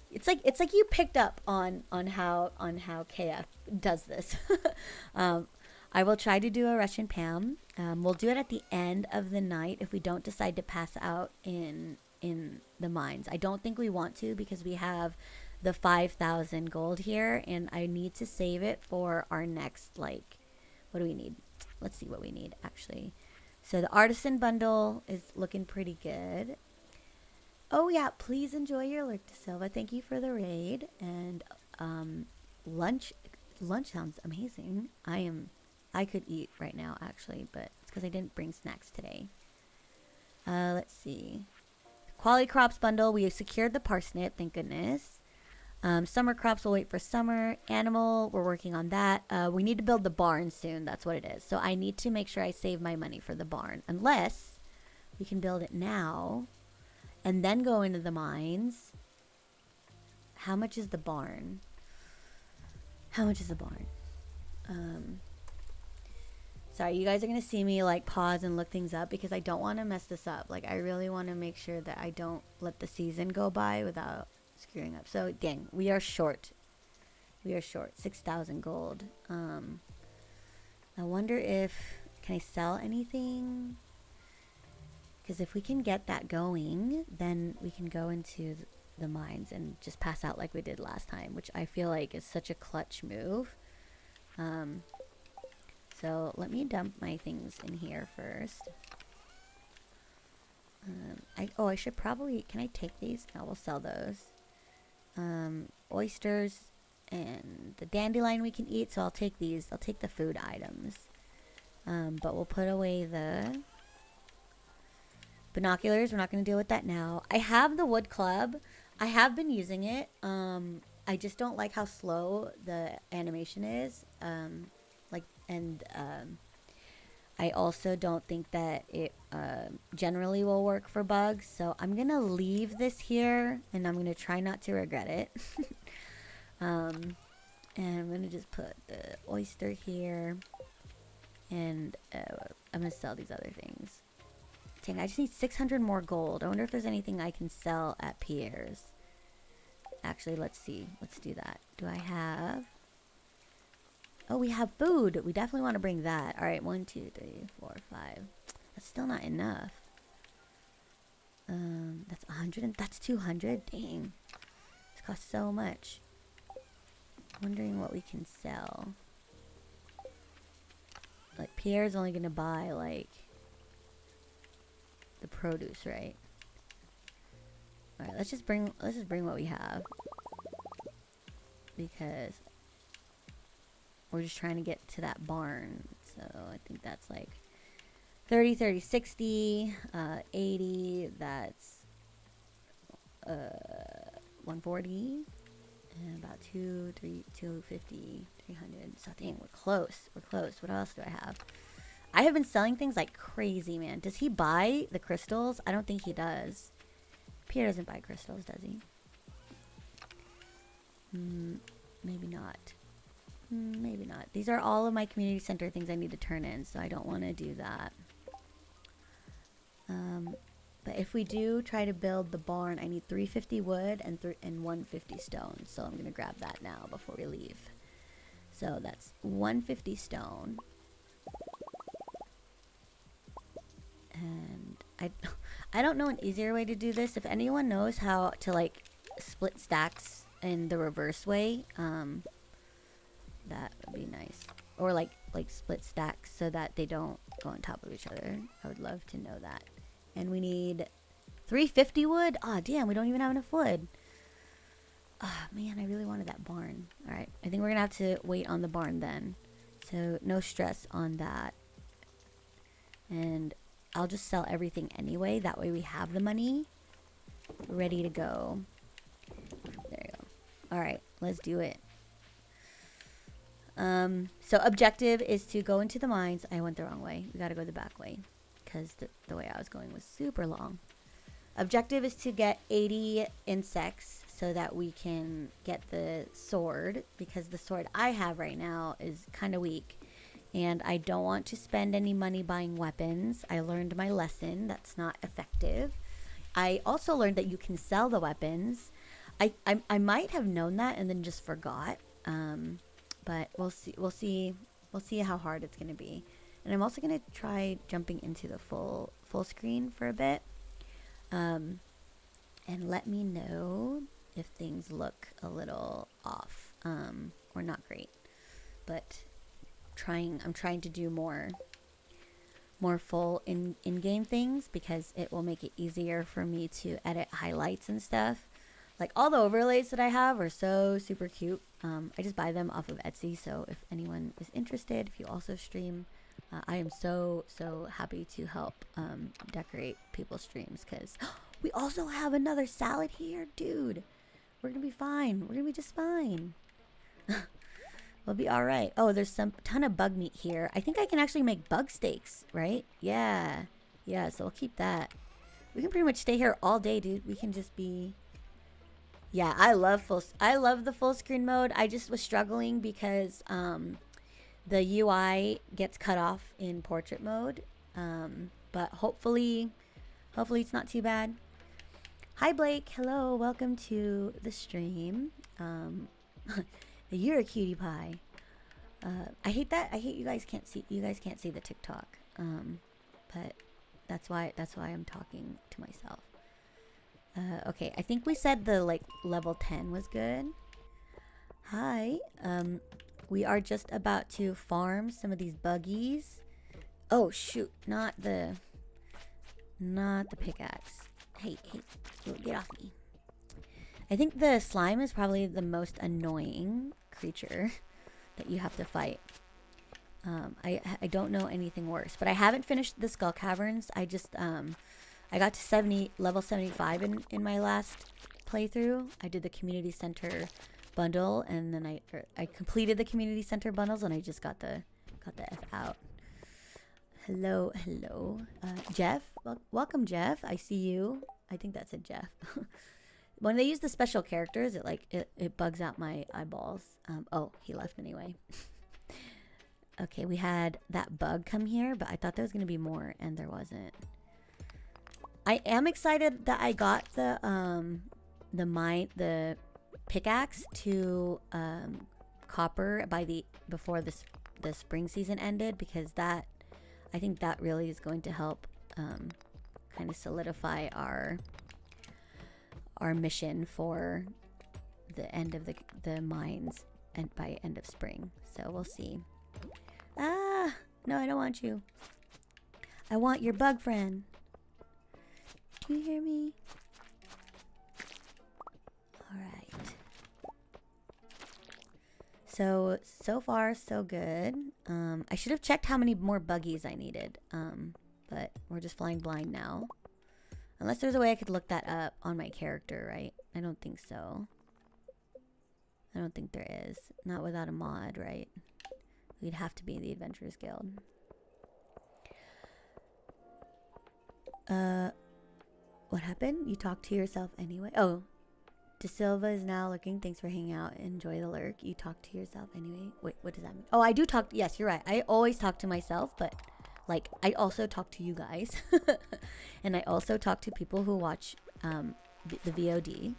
It's like you picked up on how KF does this. I will try to do a Russian Pam. We'll do it at the end of the night if we don't decide to pass out in the mines. I don't think we want to, because we have the 5,000 gold here, and I need to save it for our next, like, what do we need? Let's see what we need actually. So the artisan bundle is looking pretty good. Oh yeah, please enjoy your lurk to Silva. Thank you for the raid. And lunch sounds amazing. I could eat right now actually, but it's because I didn't bring snacks today. Let's see. Quality crops bundle, we have secured the parsnip, thank goodness. Summer crops will wait for summer. Animal, we're working on that. We need to build the barn soon, that's what it is. So I need to make sure I save my money for the barn, unless we can build it now and then go into the mines. How much is the barn? Sorry, you guys are going to see me like pause and look things up because I don't want to mess this up. Like, I really want to make sure that I don't let the season go by without screwing up. So, dang, we are short. 6,000 gold. I wonder if, can I sell anything? Because if we can get that going, then we can go into the mines and just pass out like we did last time, which I feel like is such a clutch move. So let me dump my things in here first. I should probably, can I take these? No, we'll sell those. Oysters and the dandelion we can eat, so I'll take these. I'll take the food items. But we'll put away the binoculars. We're not going to deal with that now. I have the wood club. I have been using it. I just don't like how slow the animation is. I also don't think that it generally will work for bugs. So I'm going to leave this here, and I'm going to try not to regret it. And I'm going to just put the oyster here. And I'm going to sell these other things. Dang, I just need 600 more gold. I wonder if there's anything I can sell at Pierre's. Actually, let's see. Let's do that. Do I have... Oh, we have food. We definitely want to bring that. All right, 1, 2, 3, 4, 5. That's still not enough. That's 100 and that's 200. Dang, this costs so much. Wondering what we can sell. Like Pierre's only gonna buy like the produce, right? All right, let's just bring what we have because we're just trying to get to that barn. So I think that's like 30, 30, 60, 80, that's 140, and about 250, 300. So dang, we're close. We're close. What else do I have? I have been selling things like crazy, man. Does he buy the crystals? I don't think he does. Pierre doesn't buy crystals, does he? Maybe not. Maybe not. These are all of my community center things I need to turn in, so I don't want to do that. But if we do try to build the barn, I need 350 wood and 150 stone. So I'm going to grab that now before we leave. So that's 150 stone. And I don't know an easier way to do this. If anyone knows how to like split stacks in the reverse way, that would be nice. Or like split stacks so that they don't go on top of each other. I would love to know that. And we need 350 wood. Ah, damn, we don't even have enough wood. Ah, man, I really wanted that barn. All right, I think we're gonna have to wait on the barn then. So no stress on that. And I'll just sell everything anyway. That way we have the money ready to go. There you go. All right, let's do it. So objective is to go into the mines. I went the wrong way. We got to go the back way because the way I was going was super long. Objective is to get 80 insects so that we can get the sword, because the sword I have right now is kind of weak. And I don't want to spend any money buying weapons. I learned my lesson. That's not effective. I also learned that you can sell the weapons. I might have known that and then just forgot. But we'll see how hard it's going to be. And I'm also going to try jumping into the full screen for a bit. And let me know if things look a little off or not great. But I'm trying to do more full in-game things because it will make it easier for me to edit highlights and stuff. Like all the overlays that I have are so super cute. I just buy them off of Etsy. So if anyone is interested, if you also stream, I am so happy to help decorate people's streams, because we also have another salad here, dude. We're gonna be fine. We're gonna be just fine. We'll be all right. Oh, there's some ton of bug meat here. I think I can actually make bug steaks, right? Yeah. So we'll keep that. We can pretty much stay here all day, dude. We can just be. Yeah, I love the full screen mode. I just was struggling because the UI gets cut off in portrait mode. But hopefully it's not too bad. Hi Blake, hello, welcome to the stream. You're a cutie pie. I hate that. I hate you guys can't see the TikTok. But that's why I'm talking to myself. Okay, I think we said the level 10 was good. Hi. we are just about to farm some of these buggies. Oh shoot, not the pickaxe. Hey, get off me. I think the slime is probably the most annoying creature that you have to fight. I don't know anything worse, but I haven't finished the skull caverns. I just I got to level 75 in my last playthrough. I did the community center bundle, and then I completed the community center bundles, and I just got the F out. Hello, Jeff. Welcome, Jeff. I see you. I think that said Jeff. When they use the special characters, it bugs out my eyeballs. Oh, he left anyway. Okay, we had that bug come here, but I thought there was gonna be more, and there wasn't. I am excited that I got the pickaxe to copper before the spring season ended, because I think that really is going to help kind of solidify our mission for the end of the mines and by end of spring. So we'll see. Ah, no, I don't want you. I want your bug friend. Do you hear me? All right. So far so good. I should have checked how many more buggies I needed. But we're just flying blind now. Unless there's a way I could look that up on my character, right? I don't think so. I don't think there is. Not without a mod, right? We'd have to be the Adventurers Guild. What happened? You talked to yourself anyway? Oh, De Silva is now looking. Thanks for hanging out. Enjoy the lurk. You talk to yourself anyway? Wait, what does that mean? Oh, I do talk. Yes, you're right. I always talk to myself, but like I also talk to you guys. And I also talk to people who watch the VOD.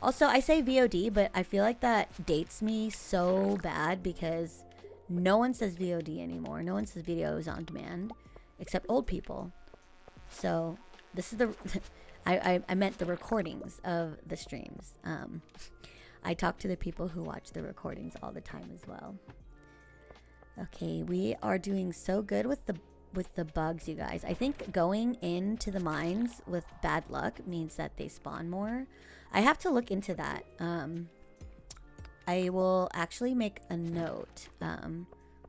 Also, I say VOD, but I feel like that dates me so bad because no one says VOD anymore. No one says videos on demand except old people. So this is the I meant the recordings of the streams. I talk to the people who watch the recordings all the time as well. Okay, we are doing so good with the bugs, you guys. I think going into the mines with bad luck means that they spawn more. I have to look into that. I will actually make a note,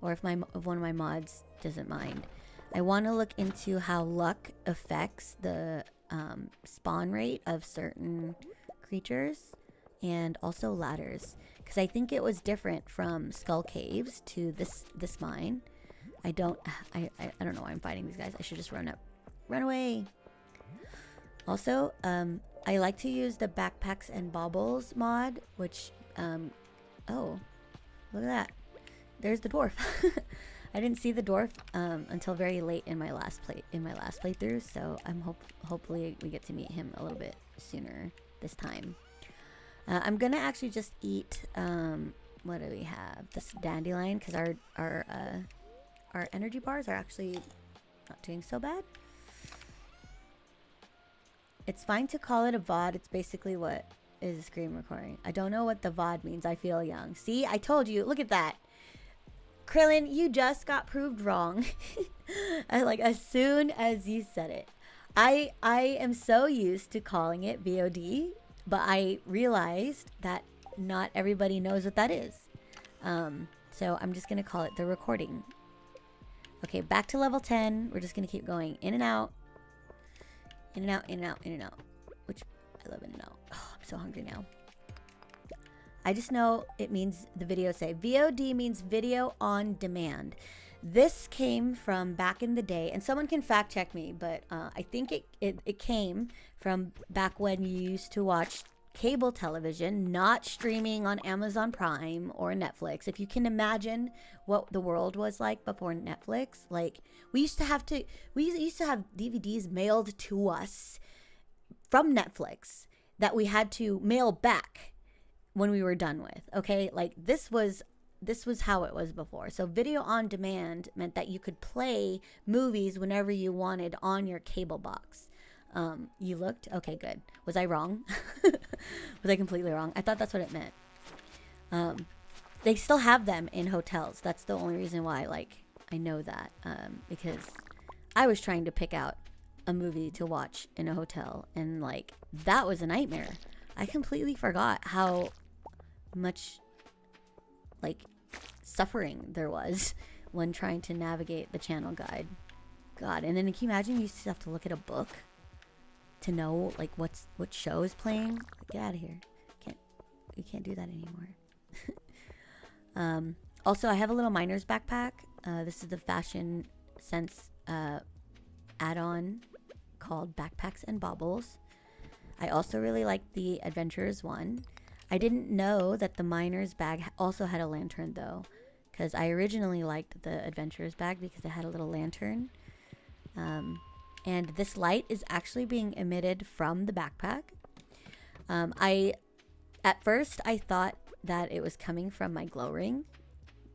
or if one of my mods doesn't mind. I want to look into how luck affects the spawn rate of certain creatures and also ladders, because I think it was different from Skull Caves to this mine. I don't know why I'm fighting these guys. I should just run away. Also, I like to use the backpacks and baubles mod, which oh, look at that. There's the dwarf. I didn't see the dwarf until very late in my last playthrough, so I'm hopefully we get to meet him a little bit sooner this time. I'm gonna actually just eat what do we have? This dandelion, because our energy bars are actually not doing so bad. It's fine to call it a VOD. It's basically what is a screen recording. I don't know what the VOD means. I feel young. See, I told you. Look at that. Krillin, you just got proved wrong. Like as soon as you said it. I am so used to calling it VOD, but I realized that not everybody knows what that is. So I'm just going to call it the recording. Okay, back to level 10. We're just going to keep going in and out. In and out, in and out, in and out. Which, I love in and out. Oh, I'm so hungry now. I just know it means the video say. VOD means video on demand. This came from back in the day, and someone can fact check me, but I think it came from back when you used to watch cable television, not streaming on Amazon Prime or Netflix. If you can imagine what the world was like before Netflix, like we used to have DVDs mailed to us from Netflix that we had to mail back when we were done with. Okay, like this was how it was before. So video on demand meant that you could play movies whenever you wanted on your cable box. You looked? Okay, good. Was I wrong? Was I completely wrong? I thought that's what it meant. they still have them in hotels. That's the only reason why, like, I know that, because I was trying to pick out a movie to watch in a hotel, and like that was a nightmare. I completely forgot how much like suffering there was when trying to navigate the channel guide. God, and then can you imagine you used to have to look at a book to know like what show is playing? Like, get out of here. You can't do that anymore. Also, I have a little miner's backpack. This is the Fashion Sense add-on called Backpacks and Baubles. I also really like the Adventurers one. I didn't know that the miner's bag also had a lantern though, because I originally liked the Adventurers bag because it had a little lantern. And this light is actually being emitted from the backpack. At first I thought that it was coming from my glow ring,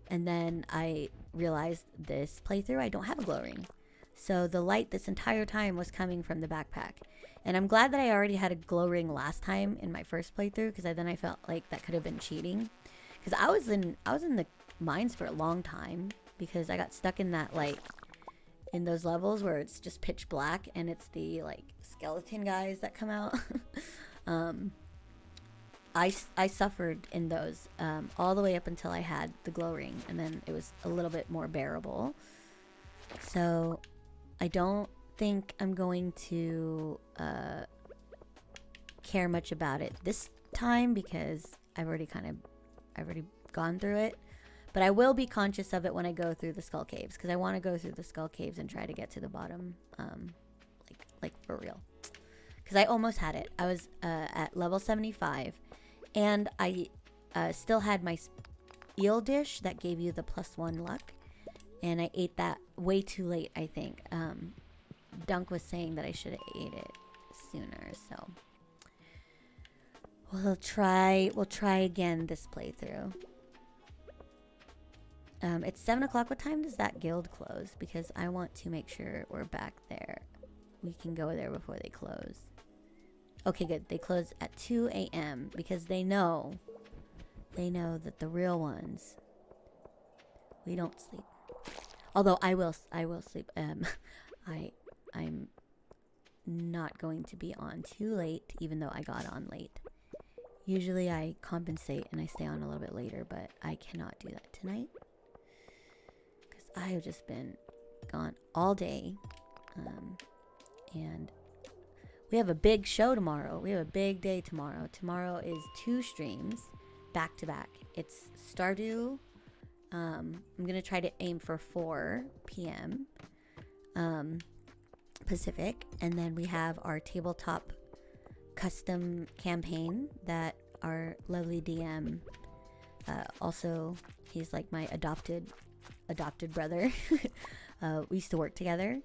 and then I realized this playthrough I don't have a glow ring. So the light this entire time was coming from the backpack. And I'm glad that I already had a glow ring last time in my first playthrough, because then I felt like that could have been cheating. Because I was in the mines for a long time, because I got stuck in that, like, in those levels where it's just pitch black and it's the like skeleton guys that come out. I suffered in those all the way up until I had the glow ring, and then it was a little bit more bearable. So I don't think I'm going to care much about it this time, because I've already gone through it. But I will be conscious of it when I go through the Skull Caves, because I want to go through the Skull Caves and try to get to the bottom, like for real. Because I almost had it. I was at level 75, and I still had my eel dish that gave you the +1 luck, and I ate that way too late, I think. Dunk was saying that I should have ate it sooner, so we'll try again this playthrough. It's 7 o'clock. What time does that guild close? Because I want to make sure we're back there. We can go there before they close. Okay, good. They close at 2 a.m. because they know that the real ones, we don't sleep. Although I will sleep. I'm not going to be on too late, even though I got on late. Usually I compensate and I stay on a little bit later, but I cannot do that tonight. I have just been gone all day, and we have a big show tomorrow. We have a big day tomorrow. Tomorrow is 2 streams back to back. It's Stardew. I'm gonna try to aim for 4 p.m. Pacific, and then we have our tabletop custom campaign that our lovely DM, also he's like my adopted brother. We used to work together,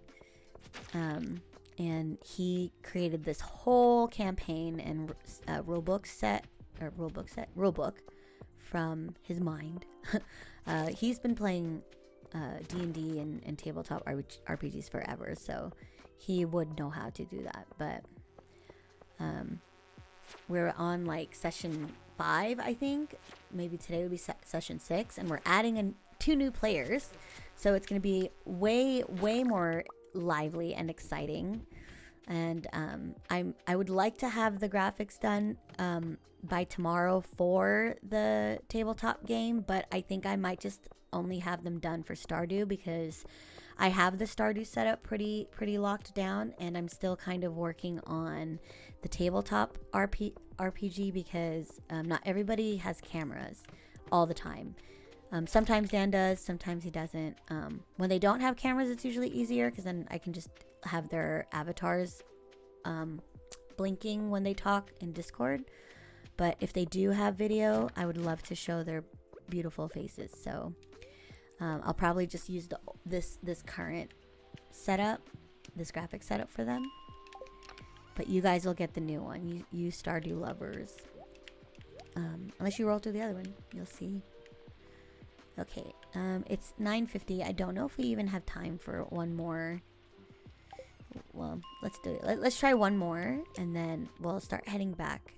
and he created this whole campaign and rulebook from his mind. He's been playing D&D and tabletop RPGs forever, so he would know how to do that. But we're on like session 5, I think. Maybe today will be session 6, and we're adding 2 new players, so it's going to be way more lively and exciting. And I would like to have the graphics done by tomorrow for the tabletop game, but I think I might just only have them done for Stardew, because I have the Stardew setup pretty locked down, and I'm still kind of working on the tabletop RPG, because not everybody has cameras all the time. Sometimes Dan does, sometimes he doesn't. When they don't have cameras, it's usually easier, because then I can just have their avatars blinking when they talk in Discord. But if they do have video, I would love to show their beautiful faces. So I'll probably just use this current setup, this graphic setup for them. But you guys will get the new one, you Stardew lovers. Unless you roll through the other one, you'll see. Okay, it's 9:50. I don't know if we even have time for one more. Well, let's do it. Let's try one more, and then we'll start heading back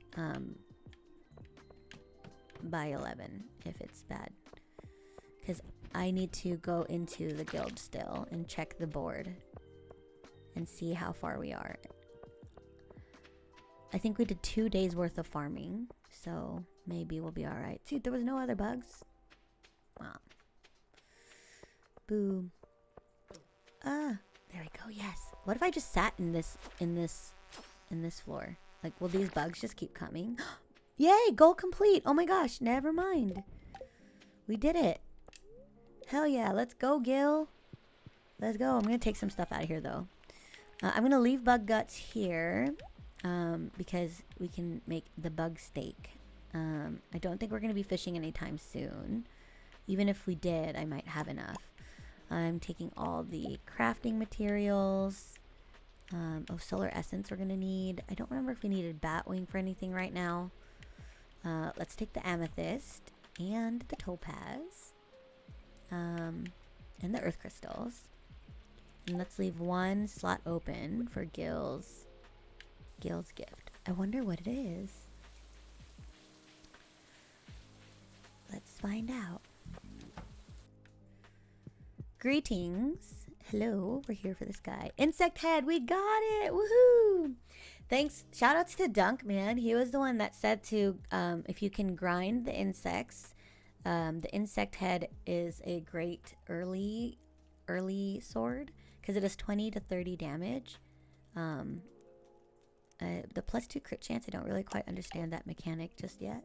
by 11 if it's bad. because I need to go into the guild still and check the board and see how far we are. I think we did 2 days worth of farming, so maybe we'll be all right. Dude, there was no other bugs. Wow. Boom. Ah, there we go. Yes. What if I just sat in this floor? Like, will these bugs just keep coming? Yay, goal complete. Oh my gosh, never mind. We did it. Hell yeah, let's go, Gil. Let's go. I'm gonna take some stuff out of here though. I'm gonna leave bug guts here because we can make the bug steak. I don't think we're gonna be fishing anytime soon. Even if we did, I might have enough. I'm taking all the crafting materials. Oh, solar essence we're gonna need. I don't remember if we needed batwing for anything right now. Let's take the amethyst and the topaz. And the earth crystals. And let's leave one slot open for Gil's gift. I wonder what it is. Let's find out. Greetings. Hello, we're here for this guy. Insect head, we got it. Woohoo! Thanks. Shout outs to Dunk, man. He was the one that said to, if you can grind the insects, the insect head is a great early sword because it does 20 to 30 damage. The +2 crit chance, I don't really quite understand that mechanic just yet.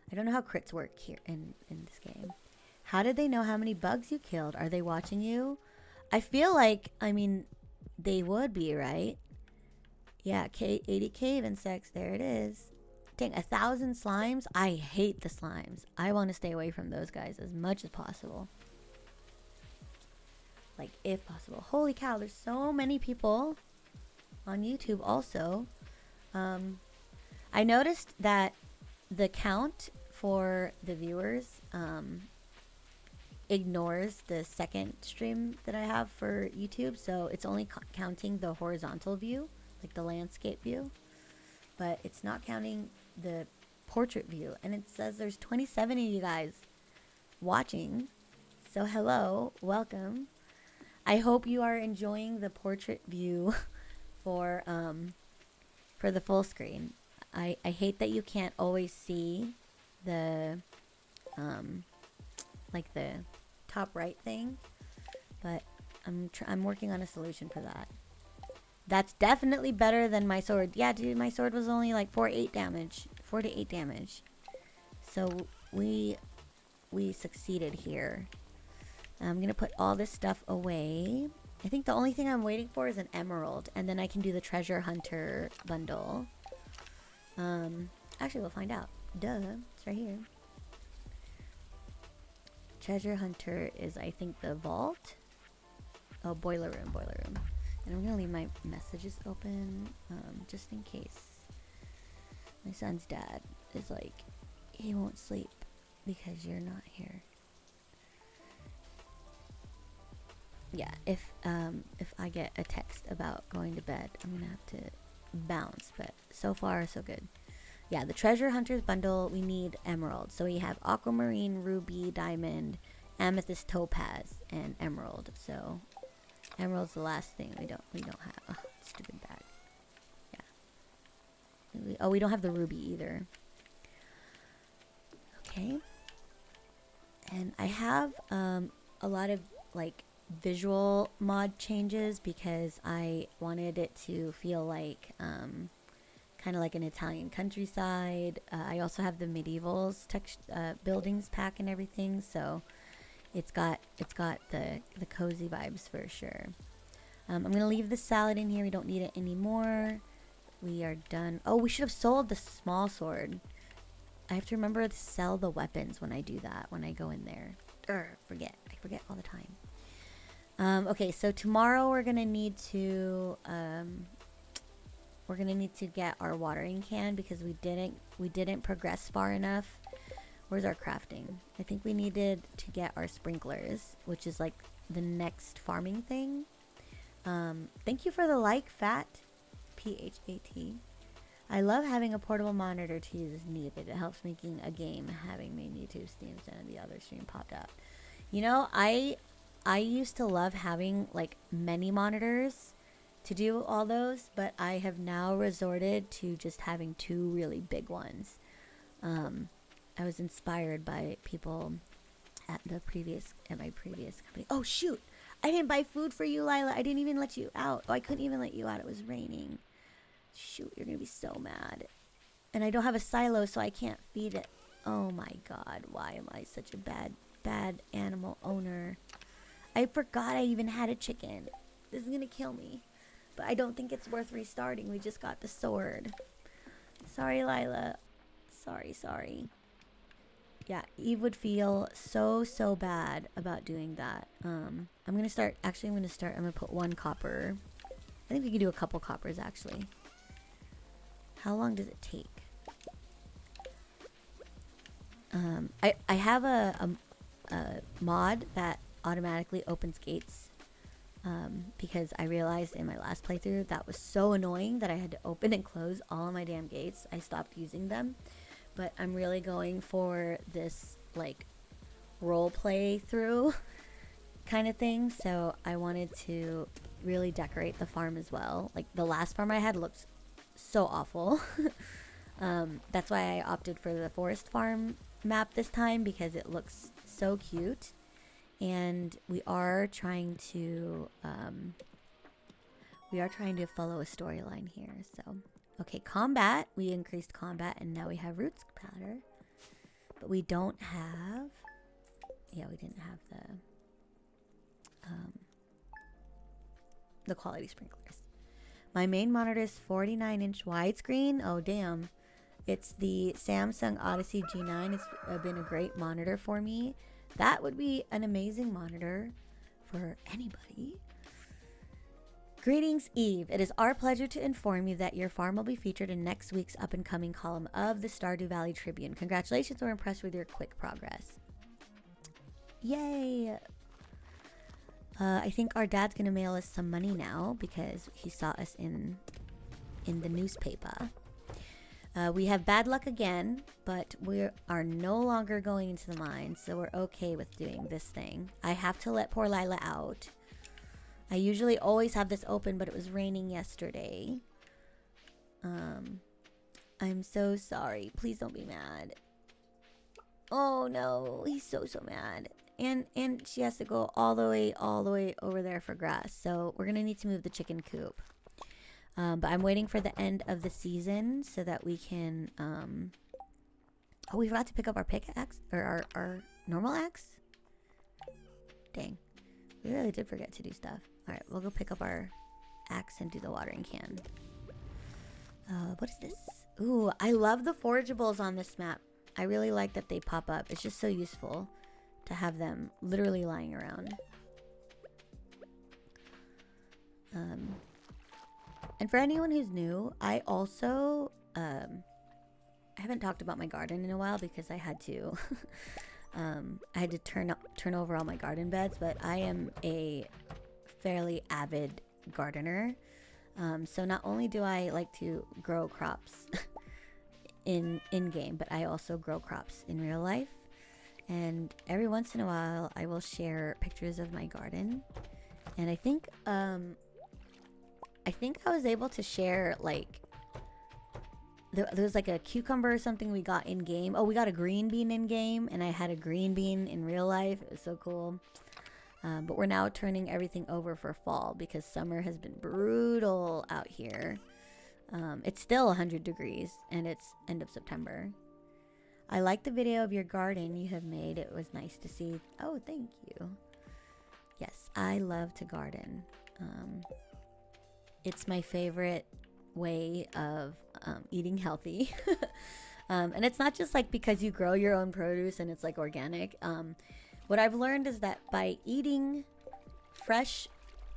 I don't know how crits work here in this game. How did they know how many bugs you killed? Are they watching you? I feel like, I mean, they would be, right? Yeah, 80 cave insects. There it is. Dang, 1,000 slimes? I hate the slimes. I want to stay away from those guys as much as possible. Like, if possible. Holy cow, there's so many people on YouTube also. I noticed that the count for the viewers ignores the second stream that I have for YouTube, so it's only counting the horizontal view, like the landscape view, but it's not counting the portrait view. And it says there's 27 of you guys watching, so hello, welcome. I hope you are enjoying the portrait view for the full screen. I hate that you can't always see the like the top right thing, but I'm working on a solution for that. That's definitely better than my sword. Yeah, dude, my sword was only like 4 to 8 damage. So we succeeded here. I'm gonna put all this stuff away. I think the only thing I'm waiting for is an emerald, and then I can do the treasure hunter bundle. Actually, we'll find out. Duh, it's right here. Treasure hunter is, I think, the vault. Oh, boiler room. And I'm gonna leave my messages open, just in case. My son's dad is like, he won't sleep because you're not here. Yeah, if I get a text about going to bed, I'm gonna have to bounce, but so far so good. Yeah, the treasure hunters bundle, we need emerald. So we have aquamarine, ruby, diamond, amethyst, topaz, and emerald. So emerald's the last thing we don't have. Oh, stupid bag. Yeah. We don't have the ruby either. Okay. And I have a lot of like visual mod changes because I wanted it to feel like kind of like an Italian countryside. I also have the medievals buildings pack and everything, so it's got the cozy vibes for sure. I'm gonna leave the salad in here. We don't need it anymore. We are done. Oh, we should have sold the small sword. I have to remember to sell the weapons when I do that, when I go in there. I forget all the time. Okay, so tomorrow we're gonna need to get our watering can because we didn't progress far enough. Where's our crafting? I think we needed to get our sprinklers, which is like the next farming thing. Thank you for the like, Fat PHAT. I love having a portable monitor to use as needed. It helps making a game. Having made YouTube Steam instead of the other stream popped up. You know, I used to love having like many monitors to do all those, but I have now resorted to just having two really big ones. I was inspired by people at my previous company. Oh shoot! I didn't buy food for you, Lila. I didn't even let you out. Oh, I couldn't even let you out. It was raining. Shoot, you're gonna be so mad. And I don't have a silo, so I can't feed it. Oh my god, why am I such a bad animal owner? I forgot I even had a chicken. This is gonna kill me. But I don't think it's worth restarting. We just got the sword. Sorry, Lila. Sorry. Yeah, Eve would feel so bad about doing that. I'm gonna put 1 copper. I think we can do a couple coppers actually. How long does it take? I have a mod that automatically opens gates, because I realized in my last playthrough that was so annoying that I had to open and close all of my damn gates. I stopped using them, but I'm really going for this like role play through kind of thing, so I wanted to really decorate the farm as well. Like the last farm I had looked so awful. That's why I opted for the forest farm map this time, because it looks so cute. And we are trying to follow a storyline here. So okay, combat, we increased combat and now we have roots powder, but we don't have, yeah, we didn't have the quality sprinklers. My main monitor is 49-inch widescreen. Oh damn. It's the Samsung Odyssey G9. It's been a great monitor for me. That would be an amazing monitor for anybody. Greetings, Eve. It is our pleasure to inform you that your farm will be featured in next week's up-and-coming column of the Stardew Valley Tribune. Congratulations, we're impressed with your quick progress. Yay! I think our dad's gonna mail us some money now because he saw us in the newspaper. We have bad luck again, but we are no longer going into the mine, so we're okay with doing this thing. I have to let poor Lila out. I usually always have this open, but it was raining yesterday. I'm so sorry. Please don't be mad. Oh no, he's so mad. And she has to go all the way over there for grass. So we're gonna need to move the chicken coop. But I'm waiting for the end of the season so that we can, oh, we forgot to pick up our pickaxe, or our normal axe? Dang. We really did forget to do stuff. Alright, we'll go pick up our axe and do the watering can. What is this? Ooh, I love the forageables on this map. I really like that they pop up. It's just so useful to have them literally lying around. And for anyone who's new, I also, I haven't talked about my garden in a while because I had to, turn over all my garden beds, but I am a fairly avid gardener. So not only do I like to grow crops in game, but I also grow crops in real life. And every once in a while, I will share pictures of my garden. And I think I was able to share, like, there was like a cucumber or something we got in game. Oh, we got a green bean in game, and I had a green bean in real life. It was so cool. But we're now turning everything over for fall because summer has been brutal out here. It's still 100 degrees, and it's end of September. I like the video of your garden you have made. It was nice to see. Oh, thank you. Yes, I love to garden. It's my favorite way of eating healthy. And it's not just like because you grow your own produce and it's like organic. What I've learned is that by eating fresh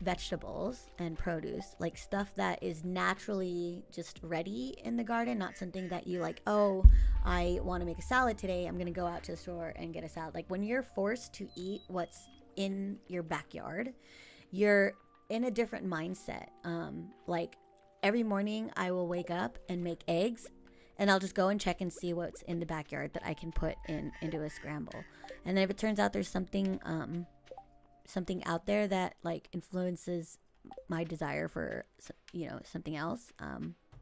vegetables and produce, like stuff that is naturally just ready in the garden, not something that you like, oh, I want to make a salad today, I'm gonna go out to the store and get a salad. Like when you're forced to eat what's in your backyard, you're in a different mindset. Like every morning I will wake up and make eggs, and I'll just go and check and see what's in the backyard that I can put into a scramble. And then if it turns out there's something something out there that like influences my desire for, you know, something else,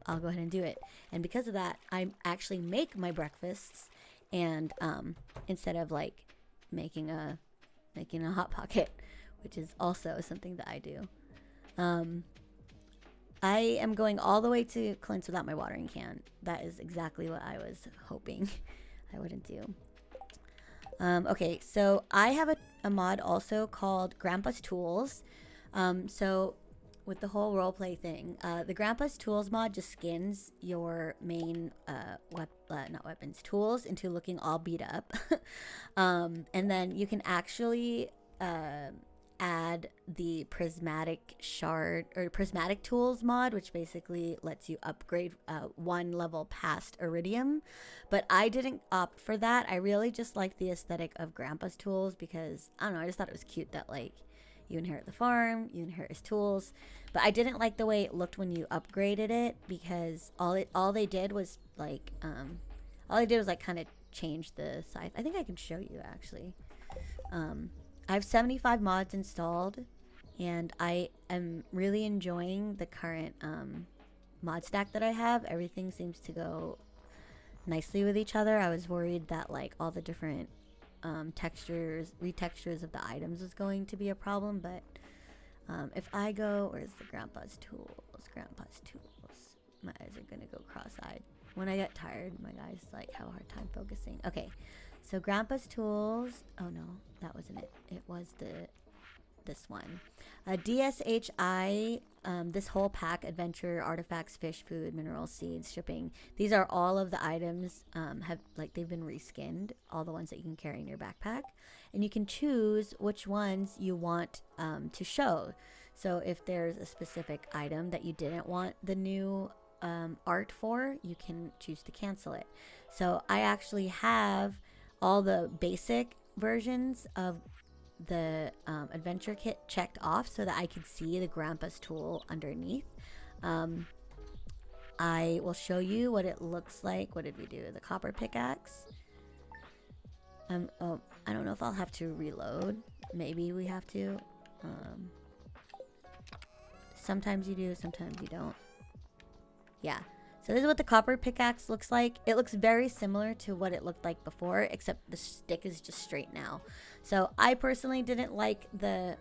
I'll go ahead and do it. And because of that, I actually make my breakfasts, and instead of like making a hot pocket, which is also something that I do. I am going all the way to Clint's without my watering can. That is exactly what I was hoping I wouldn't do. Okay, so I have a mod also called Grandpa's Tools. So with the whole roleplay thing, the Grandpa's Tools mod just skins your main not weapons, tools into looking all beat up. And then you can actually add the prismatic shard or prismatic tools mod, which basically lets you upgrade one level past iridium. But I didn't opt for that. I really just liked the aesthetic of Grandpa's Tools because, I don't know, I just thought it was cute that like you inherit the farm, you inherit his tools. But I didn't like the way it looked when you upgraded it, because all they did was like kind of change the size. I think I can show you actually. I have 75 mods installed, and I am really enjoying the current mod stack that I have. Everything seems to go nicely with each other. I was worried that like all the different retextures of the items was going to be a problem, but if I go, where's the Grandpa's Tools? My eyes are gonna go cross-eyed. When I get tired, my eyes like have a hard time focusing. Okay, so Grandpa's Tools. Oh no, that wasn't it. It was this one. DSHI. This whole pack: adventure, artifacts, fish, food, minerals, seeds, shipping. These are all of the items. They've been reskinned. All the ones that you can carry in your backpack, and you can choose which ones you want to show. So if there's a specific item that you didn't want the new art for, you can choose to cancel it. So I actually have all the basic versions of the adventure kit checked off so that I could see the Grandpa's Tool underneath. I will show you what it looks like. What did we do? The copper pickaxe. Oh, I don't know if I'll have to reload. Maybe we have to. Sometimes you do, sometimes you don't. Yeah. So this is what the copper pickaxe looks like. It looks very similar to what it looked like before, except the stick is just straight now. So I personally didn't like the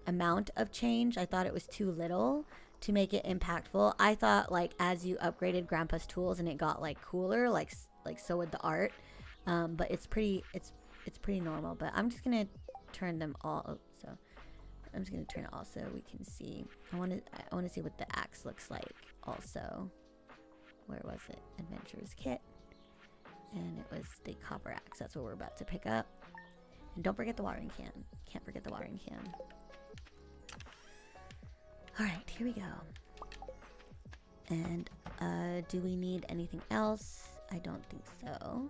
amount of change. I thought it was too little to make it impactful. I thought like as you upgraded Grandpa's Tools and it got like cooler, like so with the art. But it's pretty normal. But I'm just gonna turn them all. So I'm just gonna turn it all so we can see. I want to see what the axe looks like also. Where was it? Adventurers kit, and it was the copper axe. That's what we're about to pick up. And don't forget the watering can. Can't forget the watering can. All right, here we go. And do we need anything else? I don't think so.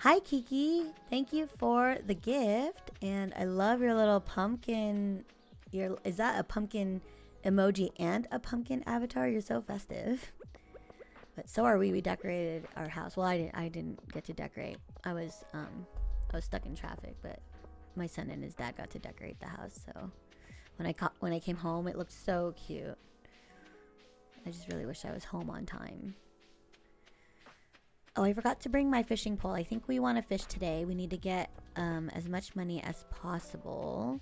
Hi Kiki, thank you for the gift, and I love your little pumpkin. Is that a pumpkin emoji and a pumpkin avatar? You're so festive. But so are we. We decorated our house. Well, I didn't get to decorate. I was stuck in traffic, but my son and his dad got to decorate the house. So when I came home, it looked so cute. I just really wish I was home on time. Oh, I forgot to bring my fishing pole. I think we want to fish today. We need to get as much money as possible.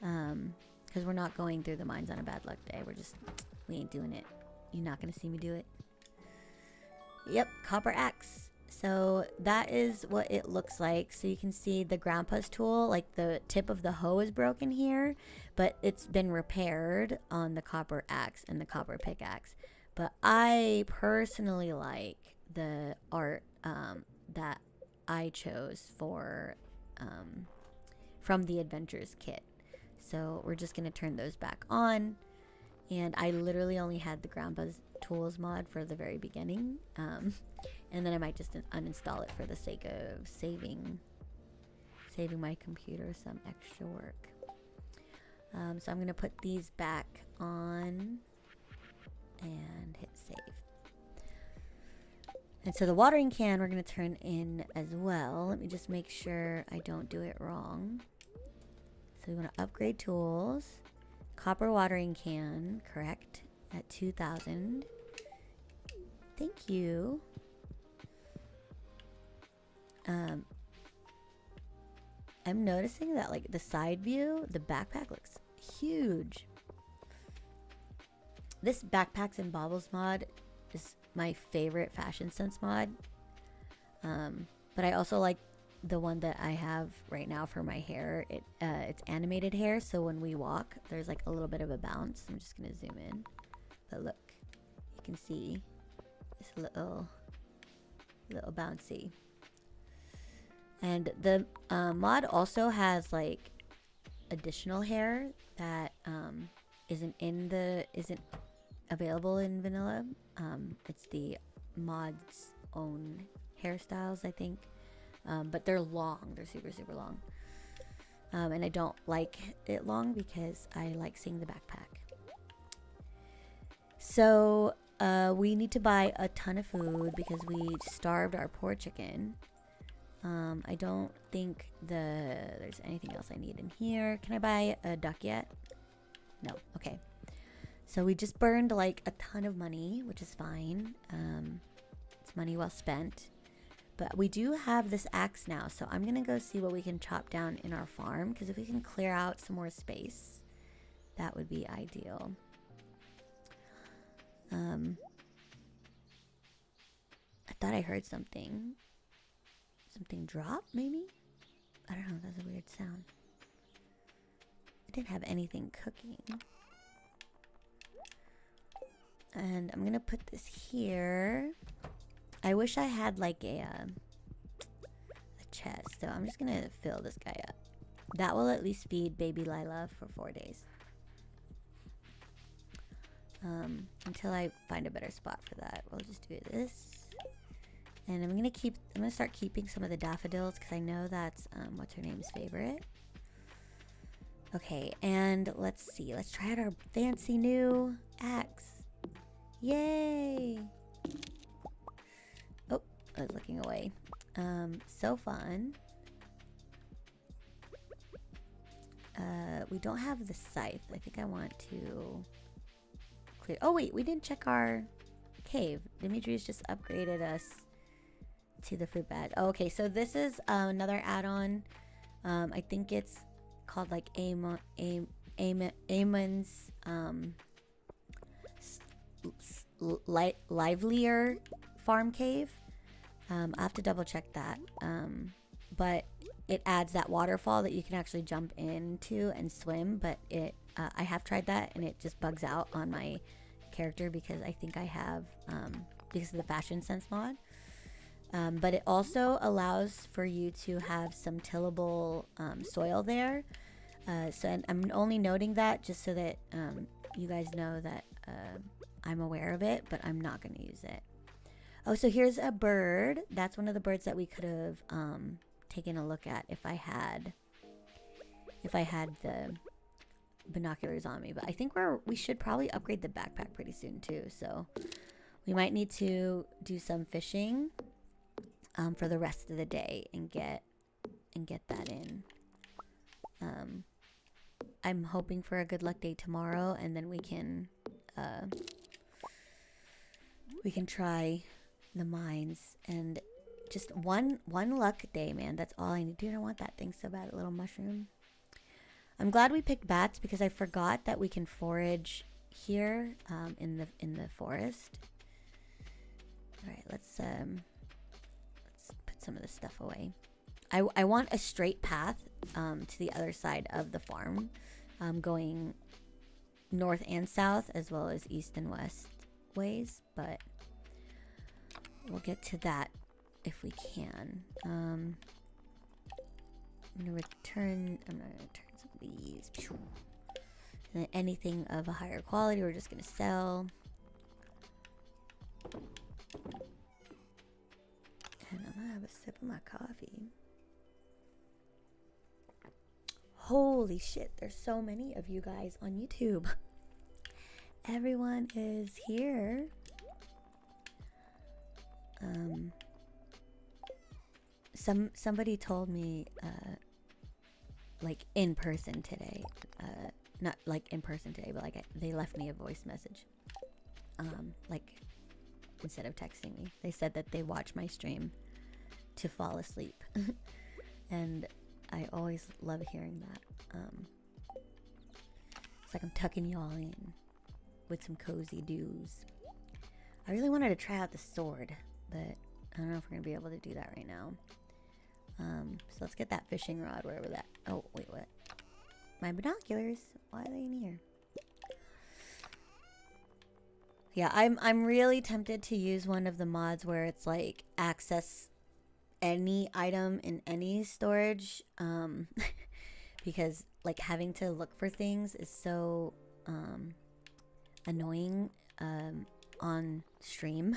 Because we're not going through the mines on a bad luck day. We ain't doing it. You're not going to see me do it. Yep, copper axe. So that is what it looks like. So you can see the Grandpa's Tool, like the tip of the hoe is broken here. But it's been repaired on the copper axe and the copper pickaxe. But I personally like the art that I chose for from the Adventures kit. So we're just going to turn those back on. And I literally only had the Grandpa's Tools mod for the very beginning. And then I might just uninstall it for the sake of saving my computer some extra work. So I'm going to put these back on. and hit save. And so the watering can we're going to turn in as well. Let me just make sure I don't do it wrong. So we want to upgrade tools. Copper watering can, correct, at 2,000. Thank you. I'm noticing that like the side view, the backpack looks huge. This Backpacks and Baubles mod is my favorite fashion sense mod. But I also like the one that I have right now for my hair. It's animated hair, so when we walk, there's like a little bit of a bounce. I'm just gonna zoom in. But look, you can see it's a little bouncy. And the mod also has like additional hair that isn't available in vanilla. It's the mod's own hairstyles, I think. But they're long. They're super, super long. And I don't like it long because I like seeing the backpack. So we need to buy a ton of food because we starved our poor chicken. I don't think there's anything else I need in here. Can I buy a duck yet? No. Okay. So we just burned like a ton of money, which is fine. It's money well spent. But we do have this axe now, so I'm going to go see what we can chop down in our farm, because if we can clear out some more space, that would be ideal. I thought I heard something. Something drop, maybe? I don't know, that's a weird sound. I didn't have anything cooking. And I'm gonna put this here. I wish I had like a chest, so I'm just gonna fill this guy up. That will at least feed baby Lila for 4 days. Until I find a better spot for that. We'll just do this. And I'm gonna start keeping some of the daffodils because I know that's what's her name's favorite. Okay, and let's see. Let's try out our fancy new axe. Yay! Oh, I was looking away. So fun. We don't have the scythe. I think I want to clear. Oh wait, we didn't check our cave. Dimitri's just upgraded us to the fruit bat. Oh, okay, so this is another add-on. I think it's called like Amon's livelier farm cave. I have to double check that. But it adds that waterfall that you can actually jump into and swim. But I have tried that and it just bugs out on my character because I think I have because of the fashion sense mod. But it also allows for you to have some tillable soil there. And I'm only noting that just so that you guys know that I'm aware of it, but I'm not going to use it. Oh, so here's a bird. That's one of the birds that we could have taken a look at if I had the binoculars on me. But I think we should probably upgrade the backpack pretty soon too. So we might need to do some fishing for the rest of the day and get that in. I'm hoping for a good luck day tomorrow, and then we can try the mines. And just one luck day, man. That's all I need. Dude, I want that thing so bad, a little mushroom. I'm glad we picked bats because I forgot that we can forage here in the forest. All right, let's put some of this stuff away. I want a straight path to the other side of the farm, going north and south as well as east and west ways, but we'll get to that if we can. I'm gonna return some of these. And then anything of a higher quality we're just gonna sell. And I'm gonna have a sip of my coffee. Holy shit, there's so many of you guys on YouTube. everyone is here. Somebody told me like in person today, not like in person today, but like they left me a voice message. Like instead of texting me, they said that they watch my stream to fall asleep, and I always love hearing that. It's like I'm tucking y'all in with some cozy dews. I really wanted to try out the sword, but I don't know if we're gonna be able to do that right now. So let's get that fishing rod wherever that. Oh wait, what? My binoculars? Why are they in here? Yeah, I'm really tempted to use one of the mods where it's like access any item in any storage, because like having to look for things is so annoying on stream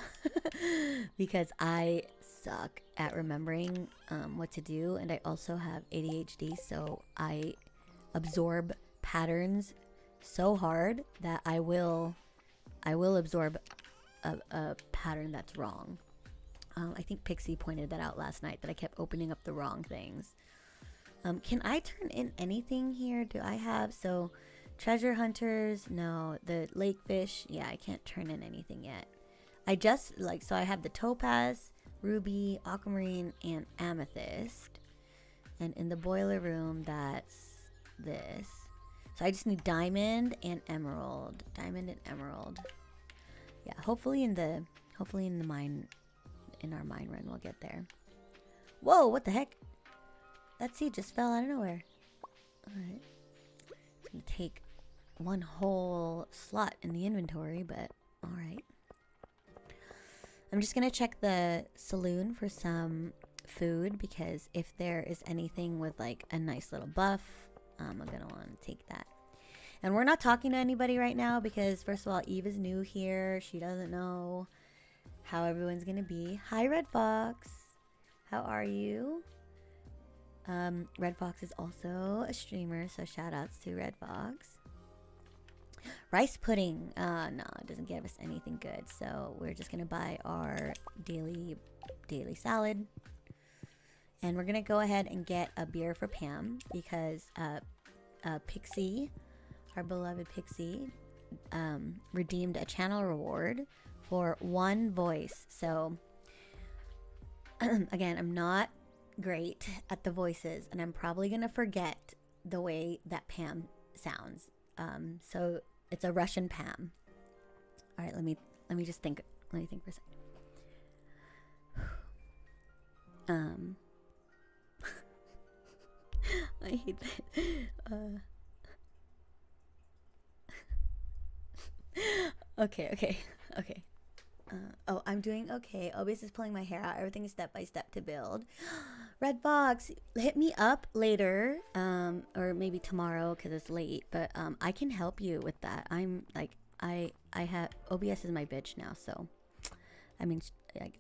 because I suck at remembering what to do, and I also have ADHD, so I absorb patterns so hard that I will absorb a pattern that's wrong. I think Pixie pointed that out last night, that I kept opening up the wrong things. Can I turn in anything here? Do I have, so treasure hunters? No. The lake fish? Yeah, I can't turn in anything yet. I just, like, so I have the topaz, ruby, aquamarine, and amethyst. And in the boiler room, that's this. So I just need diamond and emerald. Diamond and emerald. Yeah, hopefully in the mine, in our mine run, we'll get there. Whoa, what the heck? That seed just fell out of nowhere. Alright. It's gonna take one whole slot in the inventory, but alright. I'm just gonna check the saloon for some food, because if there is anything with like a nice little buff, I'm gonna want to take that. And we're not talking to anybody right now because, first of all, Eve is new here. She doesn't know how everyone's gonna be. Hi, Red Fox. How are you? Red Fox is also a streamer, so shout outs to Red Fox. Rice pudding. No, it doesn't give us anything good, so we're just gonna buy our daily salad. And we're gonna go ahead and get a beer for Pam, because Pixie, our beloved Pixie, redeemed a channel reward for 1 voice. So again, I'm not great at the voices, and I'm probably gonna forget the way that Pam sounds. So it's a Russian Pam. All right, let me just think. Let me think for a second. I hate that. Okay. Oh, I'm doing okay. OBS is pulling my hair out. Everything is step by step to build. Red Fox, hit me up later, or maybe tomorrow because it's late. But I can help you with that. I'm like, I have OBS is my bitch now, so I mean,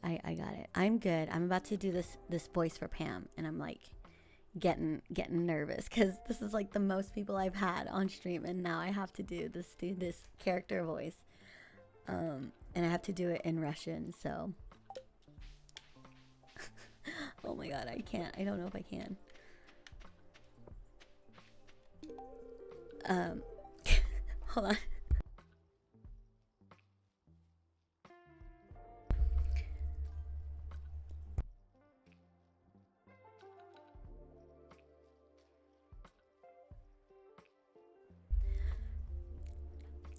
I got it. I'm good. I'm about to do this voice for Pam, and I'm like getting nervous because this is like the most people I've had on stream, and now I have to do this character voice. And I have to do it in Russian, so. Oh my god, I can't. I don't know if I can. Hold on.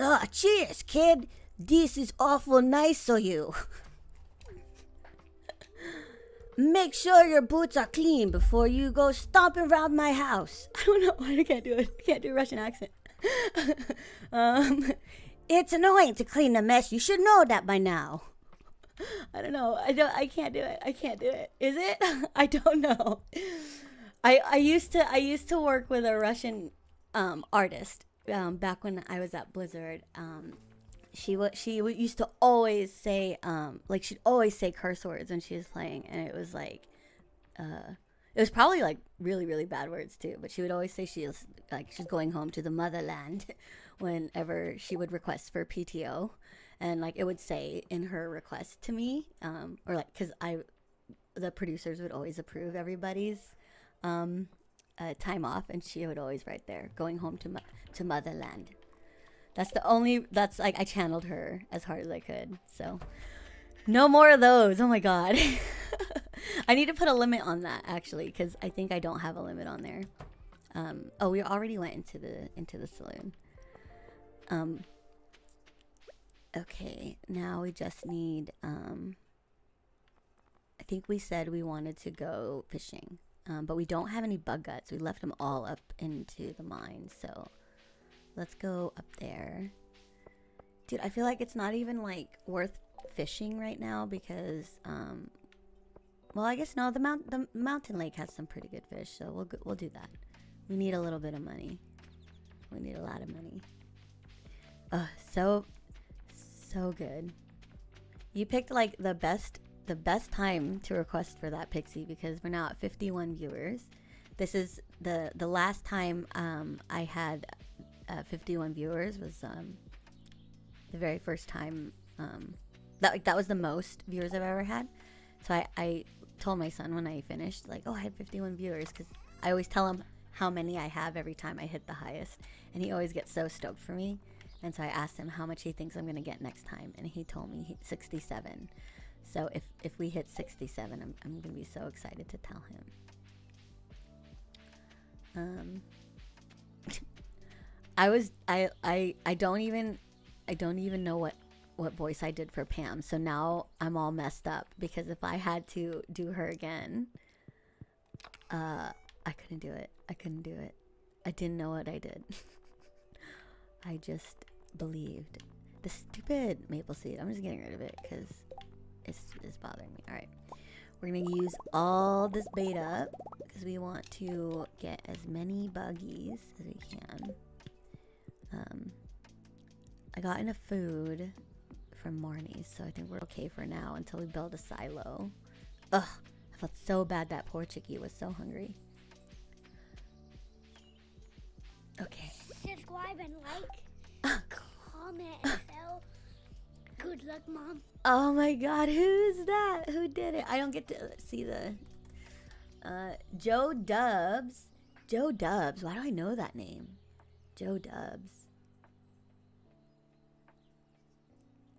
Oh, cheers, kid. This is awful nice of you. Make sure your boots are clean before you go stomping around my house. I don't know why I can't do it. I can't do a Russian accent. It's annoying to clean the mess. You should know that by now. I don't know. I can't do it. I can't do it. Is it? I don't know. I used to work with a Russian artist back when I was at Blizzard. She used to always say like she'd always say curse words when she was playing, and it was like it was probably like really, really bad words too. But she would always say she's going home to the motherland whenever she would request for PTO. And like it would say in her request to me, or like, because the producers would always approve everybody's time off, and she would always write there, going home to motherland. That's like, I channeled her as hard as I could. So no more of those. Oh my God. I need to put a limit on that actually, because I think I don't have a limit on there. Oh, we already went into the saloon. Okay, now we just need, I think we said we wanted to go fishing, but we don't have any bug guts. We left them all up into the mine, so let's go up there. Dude, I feel like it's not even like worth fishing right now because, well, I guess no, the mountain lake has some pretty good fish, so we'll do that. We need a little bit of money. We need a lot of money. So good. You picked like the best time to request for that, Pixie, because we're now at 51 viewers. This is the last time I had 51 viewers was the very first time that was the most viewers I've ever had. So I told my son when I finished, like, oh, I had 51 viewers, because I always tell him how many I have every time I hit the highest, and he always gets so stoked for me. And so I asked him how much he thinks I'm gonna get next time, and he told me 67. So if we hit 67, I'm gonna be so excited to tell him. I don't even know what voice I did for Pam. So now I'm all messed up, because if I had to do her again, I couldn't do it. I didn't know what I did. I just believed. The stupid maple seed. I'm just getting rid of it because it's bothering me. Alright. We're going to use all this bait up because we want to get as many buggies as we can. I got enough food from Marnie's, so I think we're okay for now until we build a silo. Ugh. I felt so bad. That poor chickie was so hungry. Okay. Subscribe and like, comment, and bell. Good luck, Mom. Oh my God, who's that? Who did it? I don't get to see the Joe Dubs. Joe Dubs. Why do I know that name? Joe Dubs.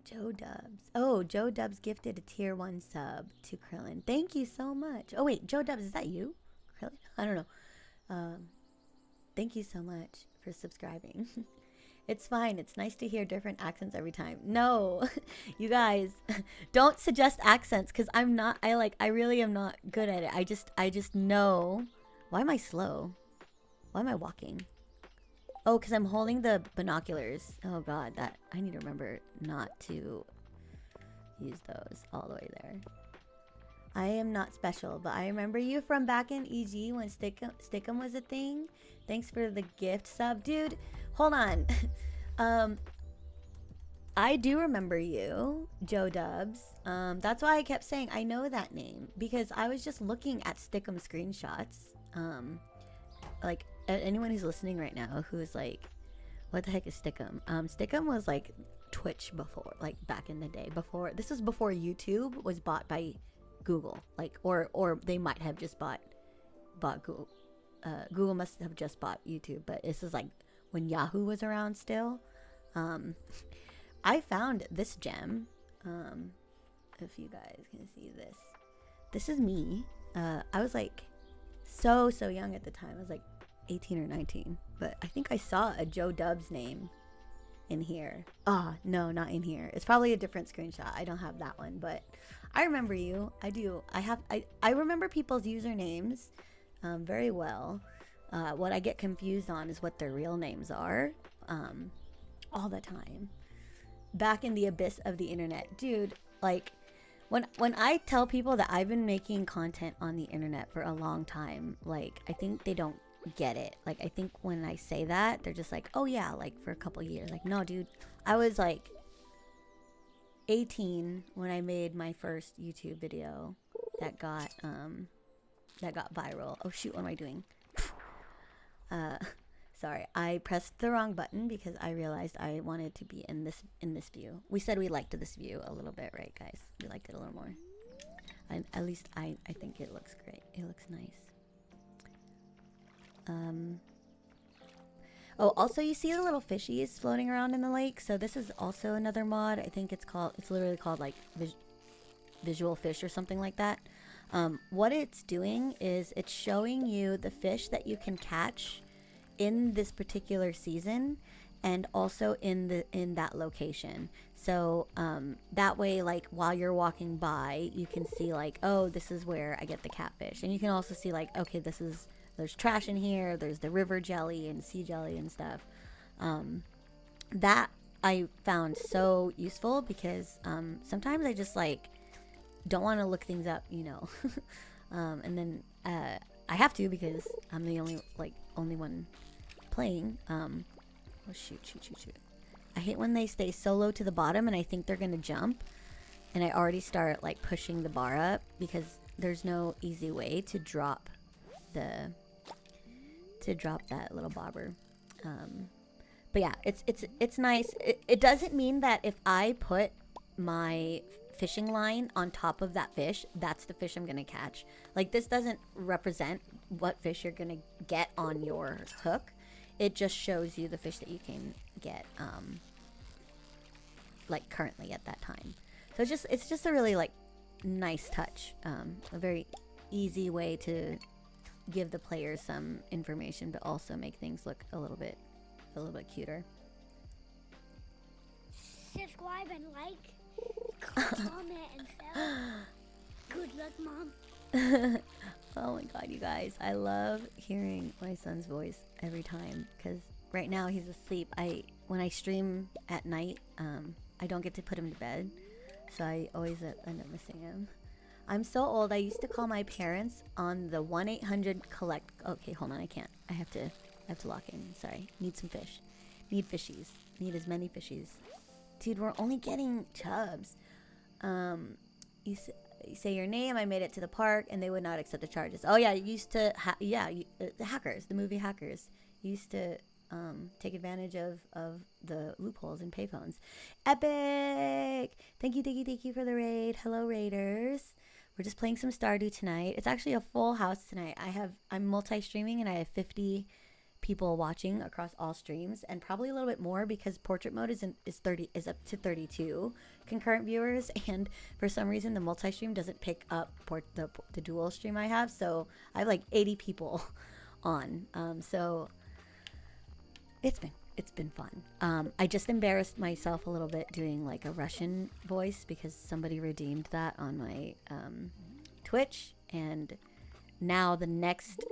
Joe Dubs. Oh, Joe Dubs gifted a tier 1 sub to Krillin. Thank you so much. Oh wait, Joe Dubs, is that you? Krillin? I don't know. Thank you so much for subscribing. It's fine. It's nice to hear different accents every time. No, you guys, don't suggest accents, because I really am not good at it. I just know. Why am I slow? Why am I walking? Oh, because I'm holding the binoculars. Oh God, I need to remember not to use those all the way there. I am not special, but I remember you from back in EG when Stickum was a thing. Thanks for the gift sub. Dude, hold on. I do remember you, Joe Dubs. That's why I kept saying I know that name, because I was just looking at Stickum screenshots. Like, anyone who's listening right now who's like, what the heck is Stickum? Stickum was like Twitch before, like back in the day. This was before YouTube was bought by Google, like, or they might have just bought Google. Google must have just bought YouTube, but this is like when Yahoo was around still. I found this gem. If you guys can see this, this is me. I was like so young at the time. I was like 18 or 19, but I think I saw a Joe Dubs name in here. No, not in here. It's probably a different screenshot. I don't have that one, but I remember you. I do. I remember people's usernames very well. What I get confused on is what their real names are all the time. Back in the abyss of the internet, dude, like when I tell people that I've been making content on the internet for a long time, like, I think they don't get it. Like, I think when I say that, they're just like, oh yeah, like for a couple years. Like, no, dude, I was like 18 when I made my first YouTube video that got that got viral. Oh shoot, what am I doing? Sorry, I pressed the wrong button because I realized I wanted to be in this view. We said we liked this view a little bit, right, guys? We liked it a little more. At least I think it looks great. It looks nice. Oh, also you see the little fishies floating around in the lake. So this is also another mod. I think it's literally called like visual fish or something like that. What it's doing is it's showing you the fish that you can catch in this particular season and also in that location. So that way, like while you're walking by, you can see like, oh, this is where I get the catfish. And you can also see like, okay, there's trash in here, there's the river jelly and sea jelly and stuff. That I found so useful because sometimes I just like don't want to look things up, you know. And then I have to because I'm the only one playing. Oh shoot. I hate when they stay so low to the bottom and I think they're gonna jump and I already start like pushing the bar up because there's no easy way to drop that little bobber. But yeah, it's nice. It doesn't mean that if I put my fishing line on top of that fish, that's the fish I'm gonna catch. Like, this doesn't represent what fish you're gonna get on your hook. It just shows you the fish that you can get like currently at that time. So it's just a really like nice touch, a very easy way to give the players some information but also make things look a little bit cuter. Subscribe and like, comment and sell. Good luck, Mom. Oh my god, you guys, I love hearing my son's voice every time because right now he's asleep. When I stream at night, I don't get to put him to bed, so I always end up missing him. I'm so old. I used to call my parents on the 1-800-collect. Okay, hold on, I can't. I have to lock in. Sorry. Need some fish. Need fishies. Need as many fishies. Dude, we're only getting chubs. You say your name. I made it to the park, and they would not accept the charges. Oh yeah, you used to. The hackers, the movie hackers, used to take advantage of the loopholes in payphones. Epic! Thank you for the raid. Hello, raiders. We're just playing some Stardew tonight. It's actually a full house tonight. I'm multi-streaming, and I have 50 people watching across all streams, and probably a little bit more because portrait mode is up to 32 concurrent viewers, and for some reason the multi-stream doesn't pick up the dual stream I have, so I have like 80 people on. So it's been fun. I just embarrassed myself a little bit doing like a Russian voice because somebody redeemed that on my Twitch, and now the next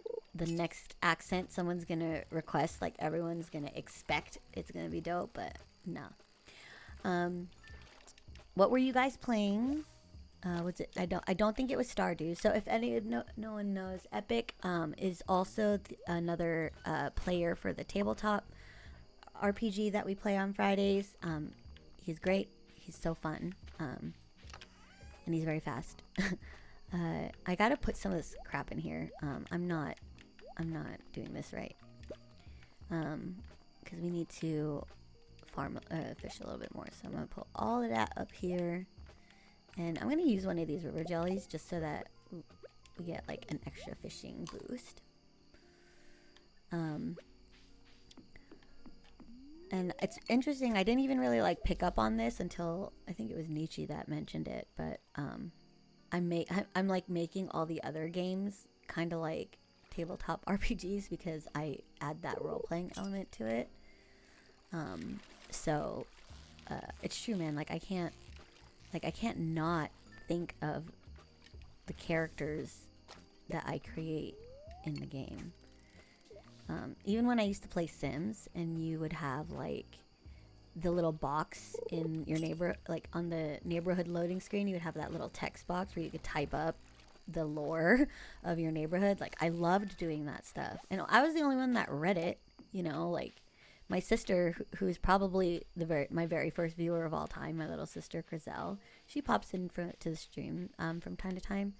accent someone's gonna request, like everyone's gonna expect it's gonna be dope, but no. What were you guys playing? Was it? I don't think it was Stardew. So if no one knows, Epic is also another player for the tabletop RPG that we play on Fridays. He's great. He's so fun, and he's very fast. I gotta put some of this crap in here. I'm not doing this right. Because we need to farm fish a little bit more. So I'm gonna put all of that up here, and I'm gonna use one of these river jellies just so that we get like an extra fishing boost. And it's interesting. I didn't even really like pick up on this until I think it was Nietzsche that mentioned it. But I'm like making all the other games kind of like tabletop RPGs because I add that role-playing element to it. So it's true, man. I can't not think of the characters that I create in the game. Even when I used to play Sims, and you would have like the little box in your like on the neighborhood loading screen, you would have that little text box where you could type up the lore of your neighborhood. Like, I loved doing that stuff, and I was the only one that read it. You know, like my sister, who's probably my very first viewer of all time, my little sister Crizel, she pops in to the stream from time to time.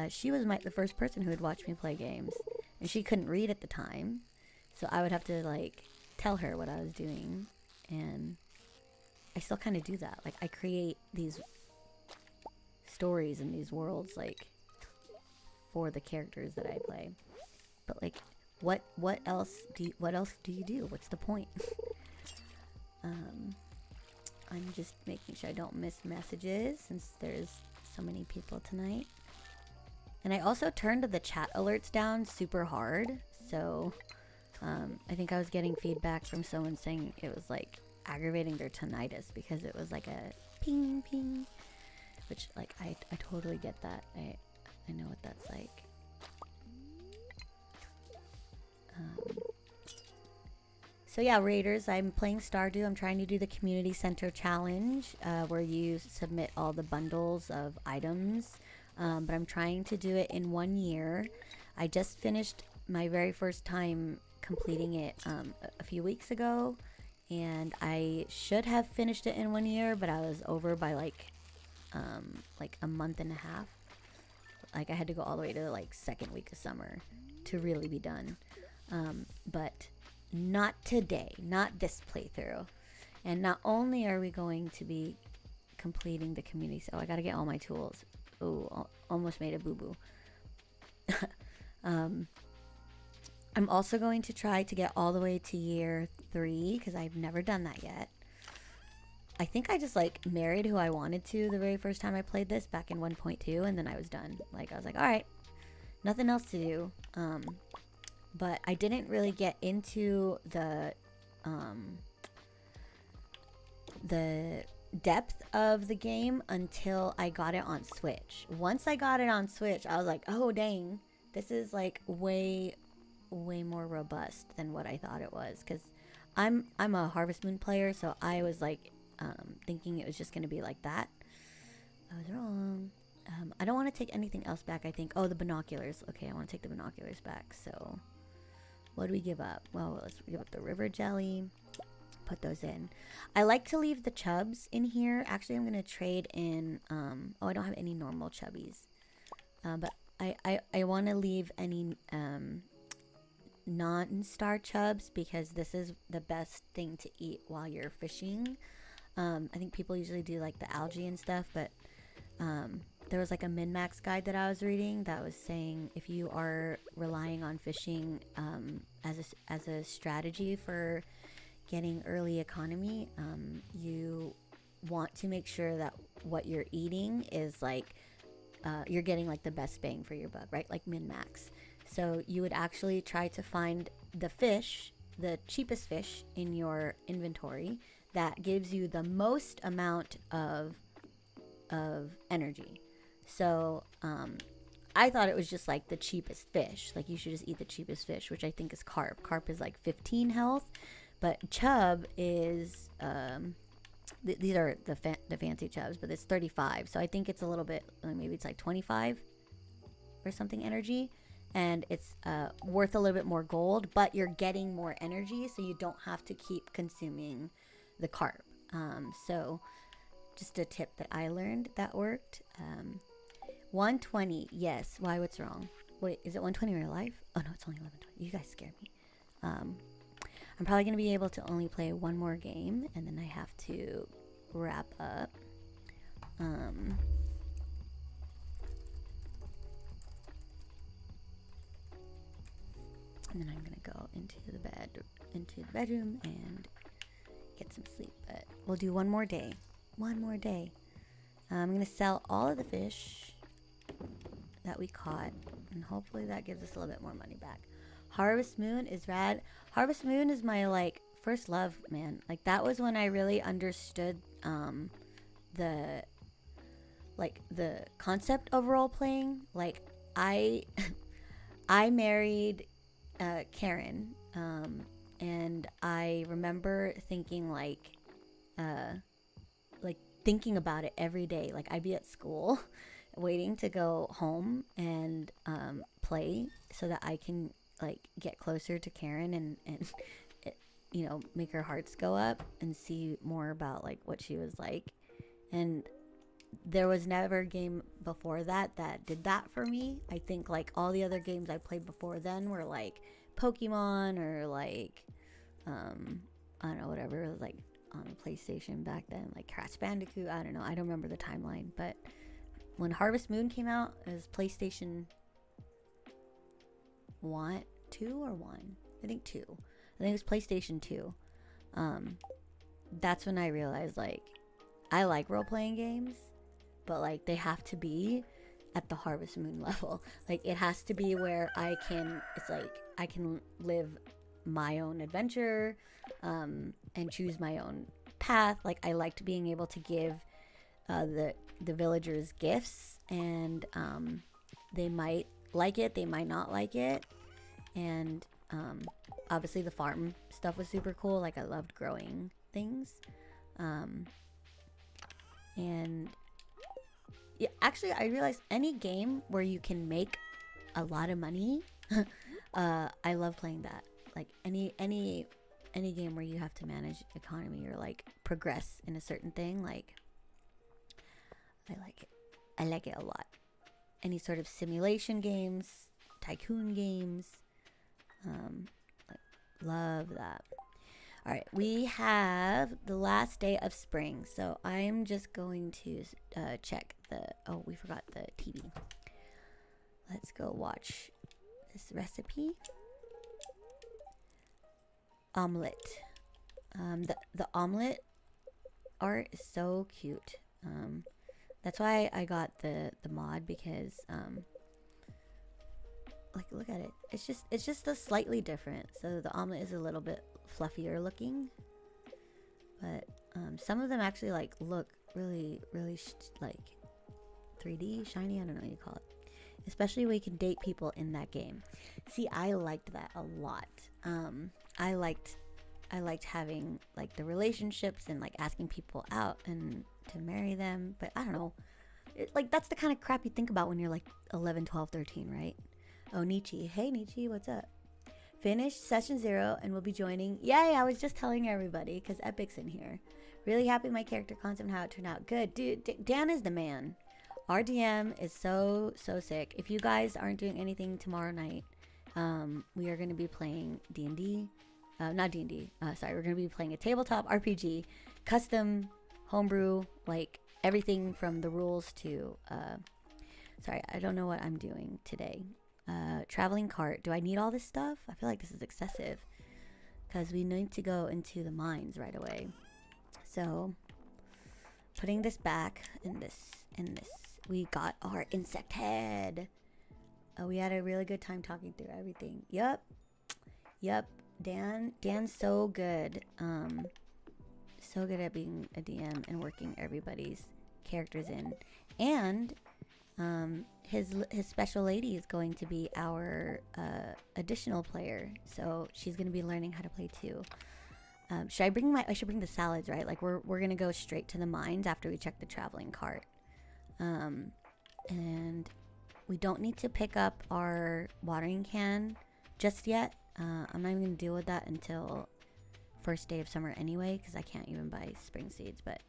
she was the first person who had watched me play games, and she couldn't read at the time, so I would have to like tell her what I was doing, and I still kind of do that. Like I create these stories and these worlds like for the characters that I play, but like what else do you do? What's the point? I'm just making sure I don't miss messages since there's so many people tonight. And I also turned the chat alerts down super hard, so I think I was getting feedback from someone saying it was like aggravating their tinnitus because it was like a ping ping, which like I totally get that. I know what that's like. So yeah, Raiders, I'm playing Stardew. I'm trying to do the Community Center Challenge, where you submit all the bundles of items, but I'm trying to do it in 1 year. I just finished my very first time completing it a few weeks ago, and I should have finished it in 1 year, but I was over by like a month and a half. Like I had to go all the way to like second week of summer to really be done. But not today, not this playthrough. And not only are we going to be completing the community, so I gotta get all my tools. Ooh, almost made a boo-boo. I'm also going to try to get all the way to year 3 because I've never done that yet. I think I just like married who I wanted to the very first time I played this back in 1.2, and then I was done. Like I was like, all right, nothing else to do. But I didn't really get into the depth of the game until I got it on Switch. Once I got it on Switch, I was like, oh dang, this is like way more robust than what I thought it was. Because I'm a Harvest Moon player, so I was like thinking it was just going to be like that. I was wrong. I don't want to take anything else back, I think. Oh, the binoculars. Okay, I want to take the binoculars back, so... What do we give up? Well, let's give up the river jelly. Put those in. I like to leave the chubs in here. Actually, I'm going to trade in... oh, I don't have any normal chubbies. But I want to leave any non-star chubs because this is the best thing to eat while you're fishing. I think people usually do like the algae and stuff, but... there was like a min-max guide that I was reading that was saying if you are relying on fishing as a strategy for getting early economy, you want to make sure that what you're eating is like you're getting like the best bang for your buck, right? Like min-max. So you would actually try to find the fish, the cheapest fish in your inventory that gives you the most amount of energy. So I thought it was just like the cheapest fish, like you should just eat the cheapest fish, which I think is carp. Carp is like 15 health, but chub is these are the fancy chubs, but it's 35, so I think it's a little bit, maybe it's like 25 or something energy, and it's worth a little bit more gold, but you're getting more energy, so you don't have to keep consuming the carp. So just a tip that I learned that worked. 120, yes. Why? What's wrong? Wait, is it 120 real life? Oh no, it's only 1120. You guys scared me. I'm probably gonna be able to only play one more game, and then I have to wrap up. And then I'm gonna go into the bedroom and get some sleep. But we'll do one more day. One more day. I'm gonna sell all of the fish that we caught, and hopefully that gives us a little bit more money back. Harvest Moon is rad. Harvest Moon is my like first love, man. Like that was when I really understood the concept of role playing. Like I married Karen, and I remember thinking like thinking about it every day. Like I'd be at school waiting to go home and play so that I can like get closer to Karen and you know, make her hearts go up and see more about like what she was like. And there was never a game before that that did that for me. I think like all the other games I played before then were like Pokemon or like I don't know, whatever it was like on PlayStation back then, like Crash Bandicoot. I don't know, I don't remember the timeline, but when Harvest Moon came out, it was PlayStation 2 or 1. I think 2. I think it was PlayStation 2. That's when I realized like I like role-playing games, but like they have to be at the Harvest Moon level. Like it has to be where I can, it's like I can live my own adventure, and choose my own path. Like I liked being able to give the villagers gifts, and they might like it, they might not like it, and obviously the farm stuff was super cool. Like I loved growing things, and yeah, actually I realized any game where you can make a lot of money, I love playing that. Like any game where you have to manage economy or like progress in a certain thing, like I like it a lot. Any sort of simulation games, tycoon games, love that. All right, we have the last day of spring, so I'm just going to check the, oh, we forgot the TV. Let's go watch this recipe. Omelet. The omelet art is so cute. That's why I got the mod, because like look at it. It's just a slightly different. So the omelet is a little bit fluffier looking, but some of them actually like look really like 3D shiny. I don't know what you call it. Especially when you can date people in that game. See, I liked that a lot. I liked having like the relationships and like asking people out and to marry them. But I don't know. Like that's the kind of crap you think about when you're like 11, 12, 13, right? Oh, Nietzsche. Hey, Nietzsche, what's up? Finished session 0 and we'll be joining. Yay, I was just telling everybody because Epic's in here. Really happy with my character concept and how it turned out. Good. Dude, Dan is the man. Our DM is so sick. If you guys aren't doing anything tomorrow night, we are going to be playing D&D. Not D&D. Sorry, we're going to be playing a tabletop RPG, custom, homebrew, like everything from the rules to... sorry, I don't know what I'm doing today. Traveling cart. Do I need all this stuff? I feel like this is excessive because we need to go into the mines right away. So, putting this back in this. We got our insect head. We had a really good time talking through everything. Yep. Dan's so good. So good at being a DM and working everybody's characters in. And his special lady is going to be our additional player. So she's going to be learning how to play too. I should bring the salads, right? Like we're going to go straight to the mines after we check the traveling cart. And we don't need to pick up our watering can just yet. I'm not even going to deal with that until first day of summer anyway, because I can't even buy spring seeds. But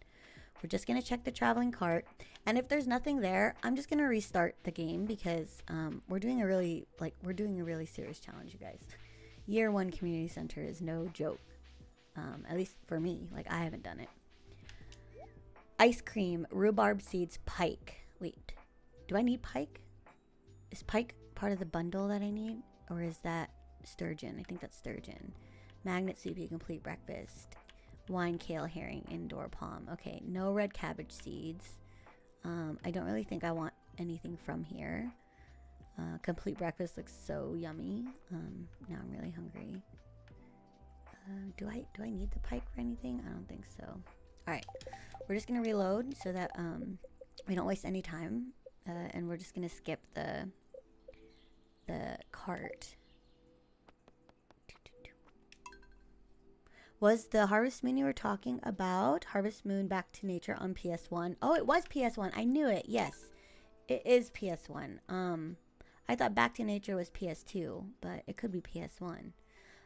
we're just going to check the traveling cart. And if there's nothing there, I'm just going to restart the game because we're doing a really serious challenge, you guys. Year 1 community center is no joke. At least for me. Like, I haven't done it. Ice cream, rhubarb seeds, pike. Wait, do I need pike? Is pike part of the bundle that I need? Or is that sturgeon? I think that's sturgeon. Magnet CP, complete breakfast. Wine, kale, herring, indoor palm. Okay, no red cabbage seeds. I don't really think I want anything from here. Complete breakfast looks so yummy. Now I'm really hungry. Do I need the pike for anything? I don't think so. Alright, we're just gonna reload so that we don't waste any time, and we're just gonna skip the cart. Was the Harvest Moon you were talking about? Harvest Moon Back to Nature on PS1. Oh, it was PS1. I knew it. Yes, it is PS1. I thought Back to Nature was PS2, but it could be PS1.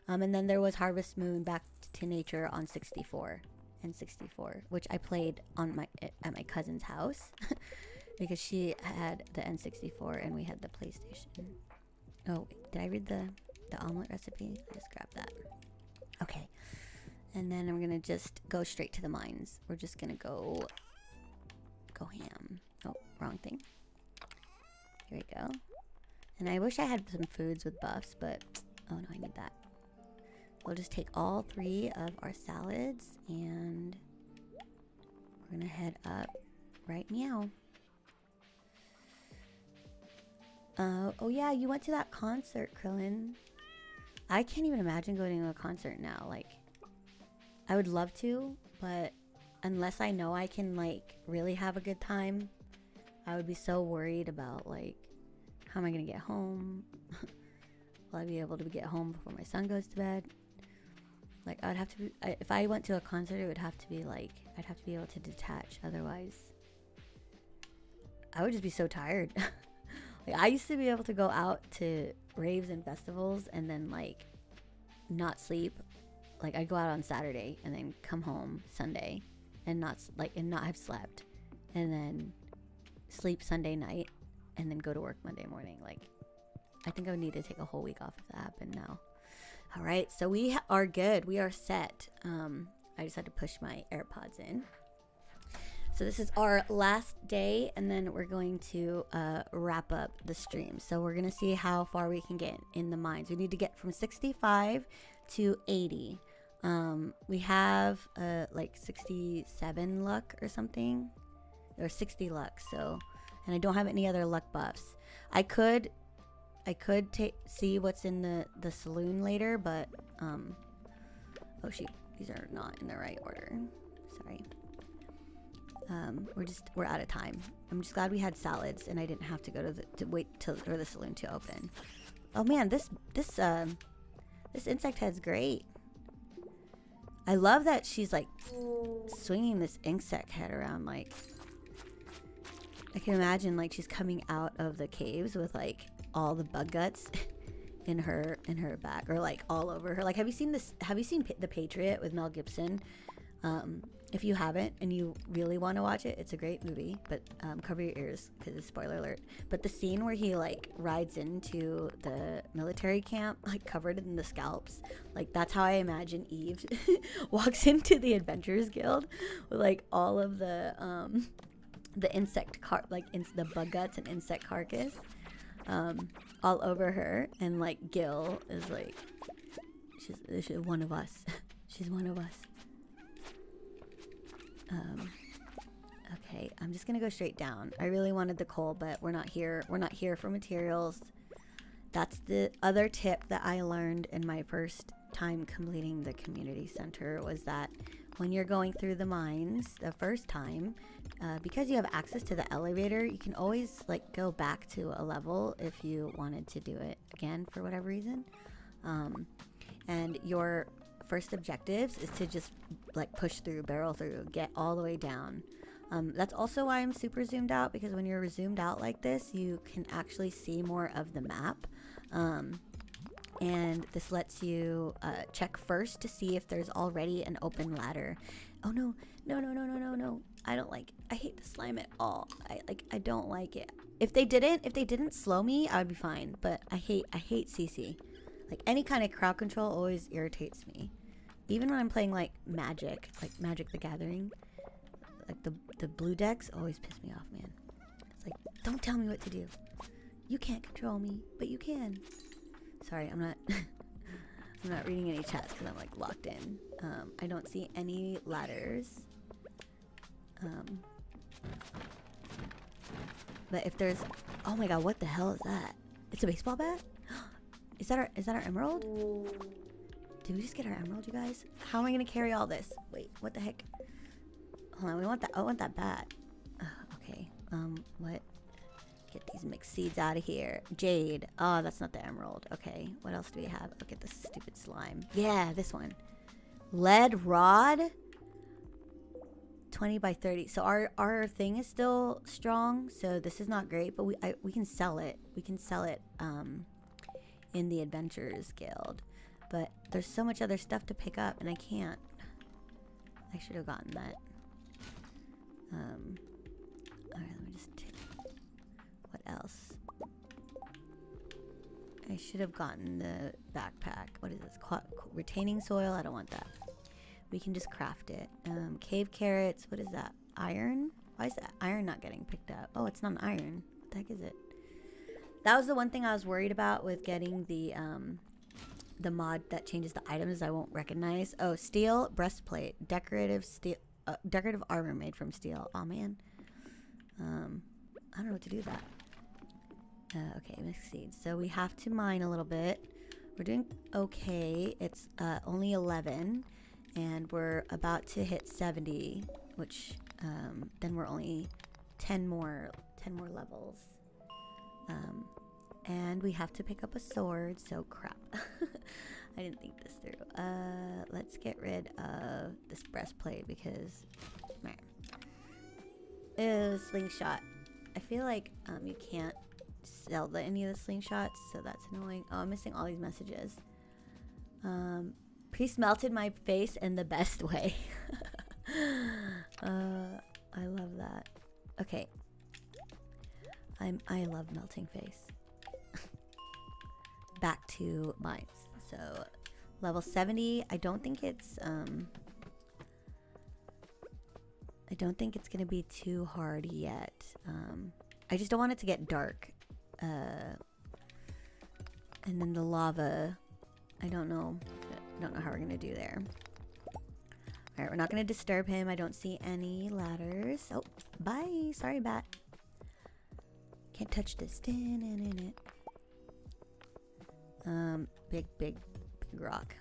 And then there was Harvest Moon Back to Nature on 64. N64, which I played on at my cousin's house because she had the N64 and we had the PlayStation. Oh, did I read the omelet recipe? I just grabbed that. Okay. And then I'm gonna just go straight to the mines. We're just gonna go ham. Oh, wrong thing. Here we go. And I wish I had some foods with buffs, but oh no, I need that. We'll just take all 3 of our salads and we're gonna head up right meow. Oh yeah, you went to that concert, Krillin. I can't even imagine going to a concert now. Like, I would love to, but unless I know I can like really have a good time, I would be so worried about like, how am I gonna get home? Will I be able to get home before my son goes to bed? Like, I would have to be, if I went to a concert, it would have to be like, I'd have to be able to detach. Otherwise, I would just be so tired. Like, I used to be able to go out to raves and festivals and then like not sleep. Like, I'd go out on Saturday and then come home Sunday and not have slept, and then sleep Sunday night and then go to work Monday morning. Like, I think I would need to take a whole week off if that happened now. All right, so we are good. We are set. I just had to push my AirPods in. So this is our last day, and then we're going to wrap up the stream. So we're going to see how far we can get in the mines. We need to get from 65 to 80. We have like 67 luck or something, or 60 luck. So, and I don't have any other luck buffs. I could see what's in the saloon later, but oh shoot, these are not in the right order. Sorry. We're out of time. I'm just glad we had salads and I didn't have to go to wait for the saloon to open. Oh man, this insect head's great. I love that she's like swinging this insect head around. Like, I can imagine like she's coming out of the caves with like all the bug guts in her back, or like all over her. Like, have you seen The Patriot with Mel Gibson? If you haven't and you really want to watch it, it's a great movie, but cover your ears because it's spoiler alert. But the scene where he like rides into the military camp like covered in the scalps, like that's how I imagine Eve walks into the Adventurers Guild with like all of the insect the bug guts and insect carcass all over her, and like Gil is like, she's one of us. She's one of us. Okay, I'm just gonna go straight down. I really wanted the coal, but we're not here for materials. That's the other tip that I learned in my first time completing the community center, was that when you're going through the mines the first time, because you have access to the elevator, you can always like go back to a level if you wanted to do it again for whatever reason. And your first objectives is to just like push through, barrel through, get all the way down. That's also why I'm super zoomed out, because when you're zoomed out like this, you can actually see more of the map. And this lets you check first to see if there's already an open ladder. Oh no. I hate the slime at all. I don't like it. If they didn't slow me, I would be fine. But I hate CC. Like, any kind of crowd control always irritates me. Even when I'm playing like Magic the Gathering, like the blue decks always piss me off, man. It's like, don't tell me what to do. You can't control me, but you can. Sorry, I'm not I'm not reading any chats because I'm like locked in. I don't see any ladders. But if there's, oh my god, what the hell is that? It's a baseball bat? Is that our emerald? Did we just get our emerald, you guys? How am I gonna carry all this? Wait, what the heck? Hold on, I want that bat. Okay. What? Get these mixed seeds out of here. Jade. Oh, that's not the emerald. Okay. What else do we have? Look at this stupid slime. Yeah, this one. Lead rod. 20 by 30. So our thing is still strong. So this is not great, but we can sell it. We can sell it in the Adventurers Guild. But there's so much other stuff to pick up, and I can't. I should have gotten that. Alright, let me just what else? I should have gotten the backpack. What is this? Retaining soil? I don't want that. We can just craft it. Cave carrots. What is that? Iron? Why is that iron not getting picked up? Oh, it's not an iron. What the heck is it? That was the one thing I was worried about with getting the mod that changes the items I won't recognize. Oh, steel breastplate. Decorative steel. Decorative armor made from steel. Oh, man. I don't know what to do with that. Okay, mixed seeds. So we have to mine a little bit. We're doing okay. It's only 11, and we're about to hit 70, which then we're only 10 more levels. And we have to pick up a sword. So crap. I didn't think this through. Let's get rid of this breastplate because man. Ew, slingshot. I feel like you can't sell any of the slingshots, so that's annoying. Oh, I'm missing all these messages. Priest melted my face in the best way. I love that. Okay. I love melting face. Back to mines. So level 70. I don't think it's gonna be too hard yet. I just don't want it to get dark. And then the lava, I don't know how we're gonna do there. Alright, we're not gonna disturb him. I don't see any ladders. Oh, bye. Sorry, bat. Can't touch this. Big rock.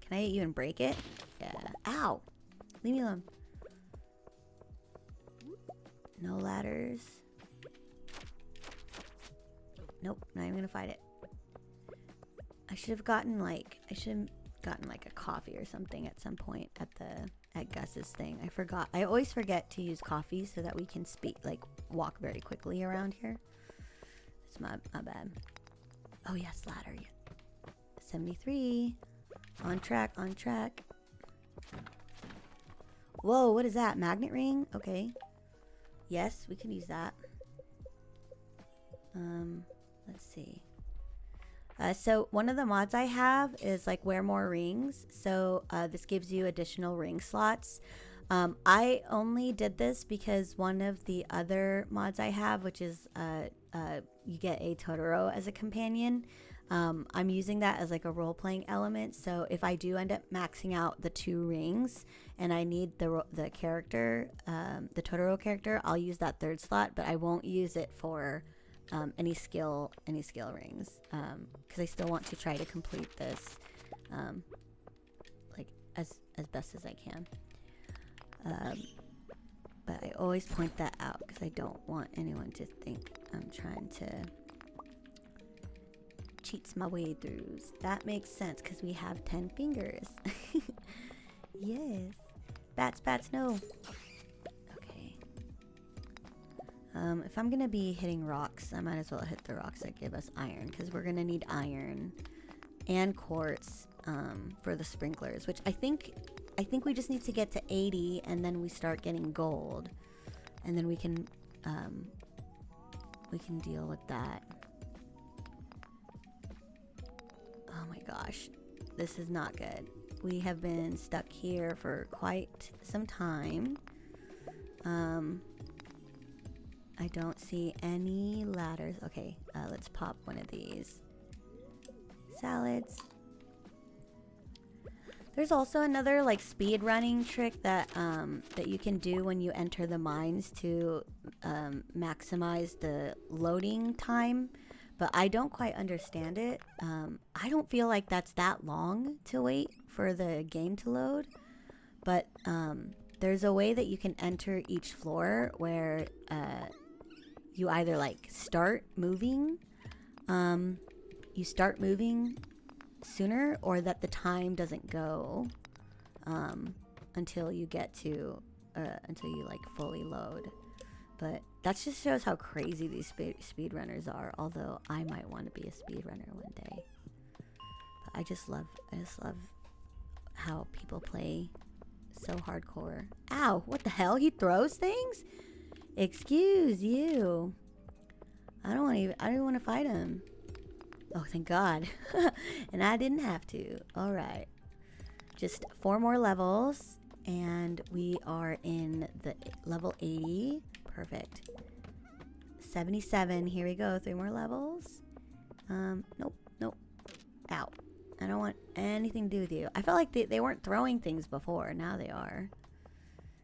Can I even break it? Yeah. Ow! Leave me alone. No ladders. Nope, not even gonna fight it. I should have gotten like a coffee or something at some point at Gus's thing. I forgot. I always forget to use coffee so that we can walk very quickly around here. It's my bad. Oh yes, ladder. 73. On track. Whoa, what is that? Magnet ring? Okay. Yes, we can use that. Let's see. So one of the mods I have is like wear more rings. So this gives you additional ring slots. I only did this because one of the other mods I have, which is you get a Totoro as a companion. I'm using that as like a role-playing element. So if I do end up maxing out the 2 rings and I need the character, the Totoro character, I'll use that 3rd slot, but I won't use it for any skill rings, because I still want to try to complete this like as best as I can. But I always point that out because I don't want anyone to think I'm trying to cheats my way through. That makes sense because we have 10 fingers. Yes. Bats, no. Okay. If I'm gonna be hitting rocks, I might as well hit the rocks that give us iron, because we're gonna need iron and quartz for the sprinklers, which I think we just need to get to 80 and then we start getting gold, and then we can deal with that. Oh my gosh, this is not good. We have been stuck here for quite some time. I don't see any ladders. Okay, let's pop one of these salads. There's also another like speed running trick that that you can do when you enter the mines to maximize the loading time, but I don't quite understand it. I don't feel like that's that long to wait for the game to load, but there's a way that you can enter each floor where you either like start moving sooner, or that the time doesn't go until you get to until you like fully load. But that just shows how crazy these speedrunners are, although I might want to be a speedrunner one day. But I just love how people play So hardcore. Ow, what the hell? He throws things? Excuse you. I don't even want to fight him. Oh, thank God. And I didn't have to. All right. Just 4 more levels and we are in the level 80. Perfect. 77. Here we go. 3 more levels. Nope. Ow. I don't want anything to do with you. I felt like they weren't throwing things before. Now they are.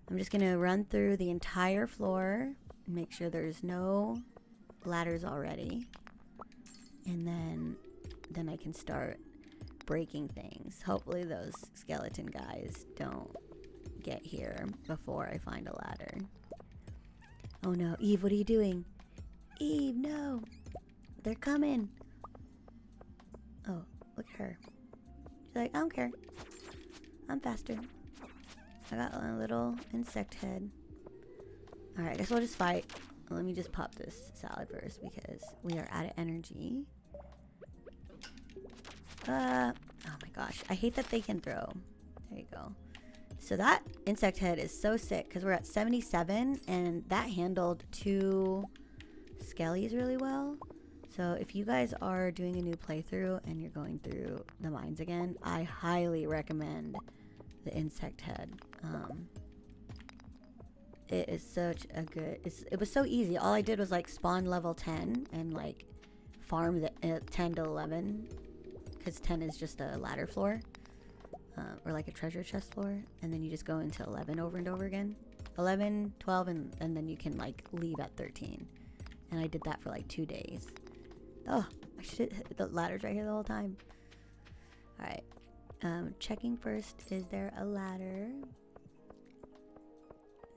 I'm just going to run through the entire floor and make sure there's no ladders already. And then I can start breaking things. Hopefully those skeleton guys don't get here before I find a ladder. Oh no, Eve, what are you doing? Eve, no. They're coming. Oh, look at her. She's like, I don't care. I'm faster. I got a little insect head. Alright, I guess we'll just fight. Let me just pop this salad first because we are out of energy. Oh my gosh. I hate that they can throw. There you go. So that insect head is so sick because we're at 77 and that handled 2 skellies really well. So if you guys are doing a new playthrough and you're going through the mines again, I highly recommend the insect head. It is such a good... It was so easy. All I did was like spawn level 10 and like farm the 10 to 11 because 10 is just a ladder floor or like a treasure chest floor, and then you just go into 11 over and over again. 11, 12, and then you can like leave at 13. And I did that for like 2 days. Oh, I should hit the ladder's right here the whole time. Alright. Checking first, is there a ladder?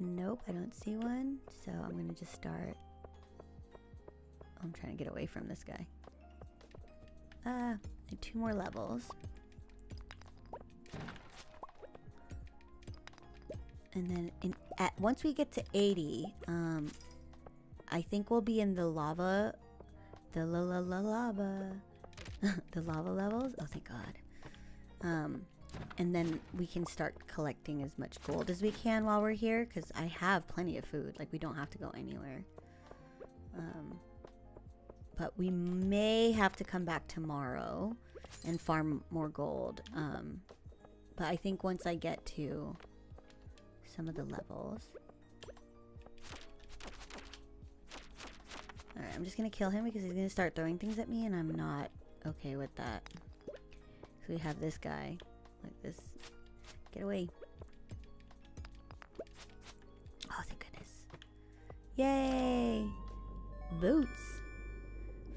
Nope, I don't see one. So I'm gonna just start. I'm trying to get away from this guy. 2 more levels. And then once we get to 80, I think we'll be in the lava. The lava. The lava levels. Oh, thank God. And then we can start collecting as much gold as we can while we're here, because I have plenty of food. Like, we don't have to go anywhere. But we may have to come back tomorrow and farm more gold. But I think once I get to some of the levels. Alright, I'm just gonna kill him because he's gonna start throwing things at me and I'm not okay with that. So we have this guy. Like this. Get away. Oh, thank goodness. Yay! Boots.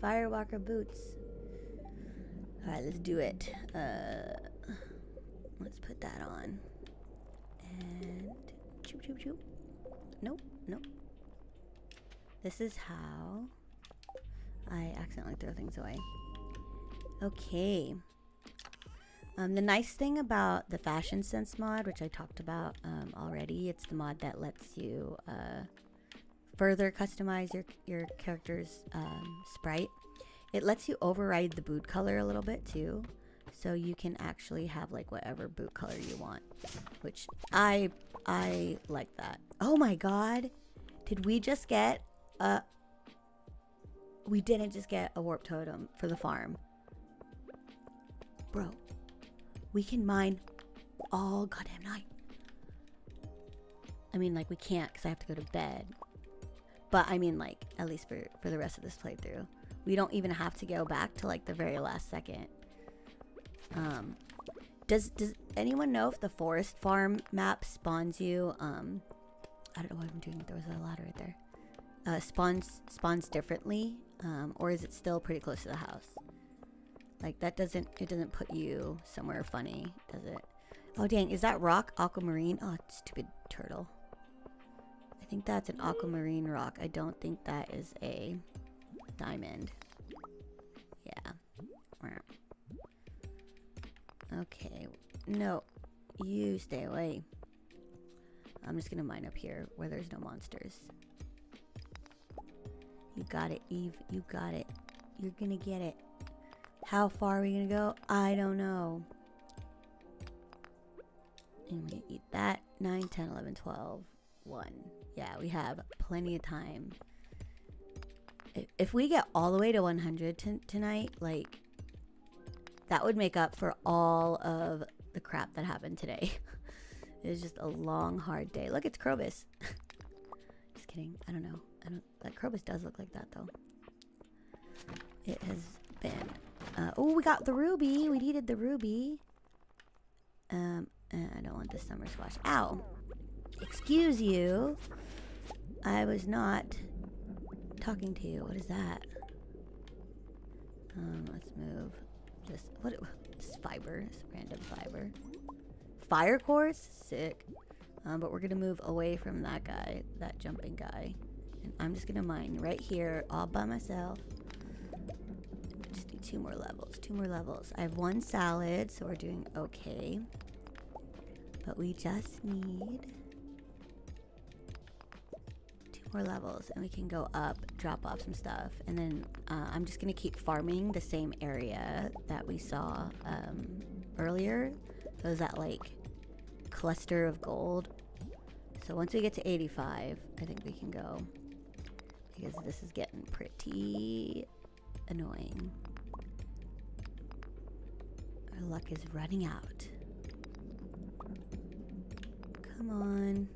Firewalker boots. Alright, let's do it. Let's put that on. And choop choop choop. Nope. This is how I accidentally throw things away. Okay. The nice thing about the Fashion Sense mod, which I talked about already, it's the mod that lets you further customize your character's sprite. It lets you override the boot color a little bit too, so you can actually have like whatever boot color you want, which I like that. Oh my God, did we just get we didn't just get a warp totem for the farm, bro. We can mine all goddamn night. I mean, like, we can't because I have to go to bed. But I mean, like, at least for the rest of this playthrough, we don't even have to go back to like the very last second. Does anyone know if the forest farm map spawns you? I don't know what I'm doing. There was a ladder right there. Spawns differently, or is it still pretty close to the house? Like, it doesn't put you somewhere funny, does it? Oh dang, is that rock aquamarine? Oh, stupid turtle. I think that's an aquamarine rock. I don't think that is a diamond. Yeah. Okay. No, you stay away. I'm just gonna mine up here where there's no monsters. You got it, Eve. You got it. You're gonna get it. How far are we gonna go? I don't know. I'm gonna eat that 9, 10, 11, 12, 1. Yeah, we have plenty of time. If we get all the way to 100 tonight, like, that would make up for all of the crap that happened today. It was just a long, hard day. Look, it's Krobus. Just kidding. I don't know. That Krobus does look like that, though. It has been... oh, we got the ruby. We needed the ruby. I don't want the summer squash. Ow. Excuse you. I was not talking to you. What is that? Let's move. This, this fiber. This random fiber. Fire quartz? Sick. But we're gonna move away from that guy. That jumping guy. And I'm just gonna mine right here all by myself. Just need 2 more levels. 2 more levels. I have 1 salad, so we're doing okay. But we just need 2 more levels and we can go up, drop off some stuff. And then I'm just gonna keep farming the same area that we saw earlier. So that like cluster of gold. So once we get to 85, I think we can go. Because this is getting pretty annoying. Our luck is running out. Come on.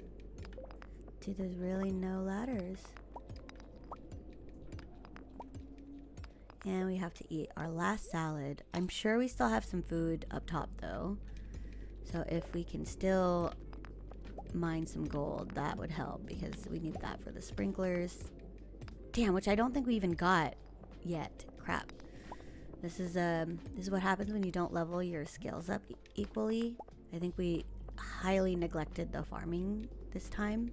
Dude, there's really no ladders. And we have to eat our last salad. I'm sure we still have some food up top though. So if we can still mine some gold, that would help because we need that for the sprinklers. Damn, which I don't think we even got yet. Crap. This is what happens when you don't level your skills up equally. I think we highly neglected the farming this time.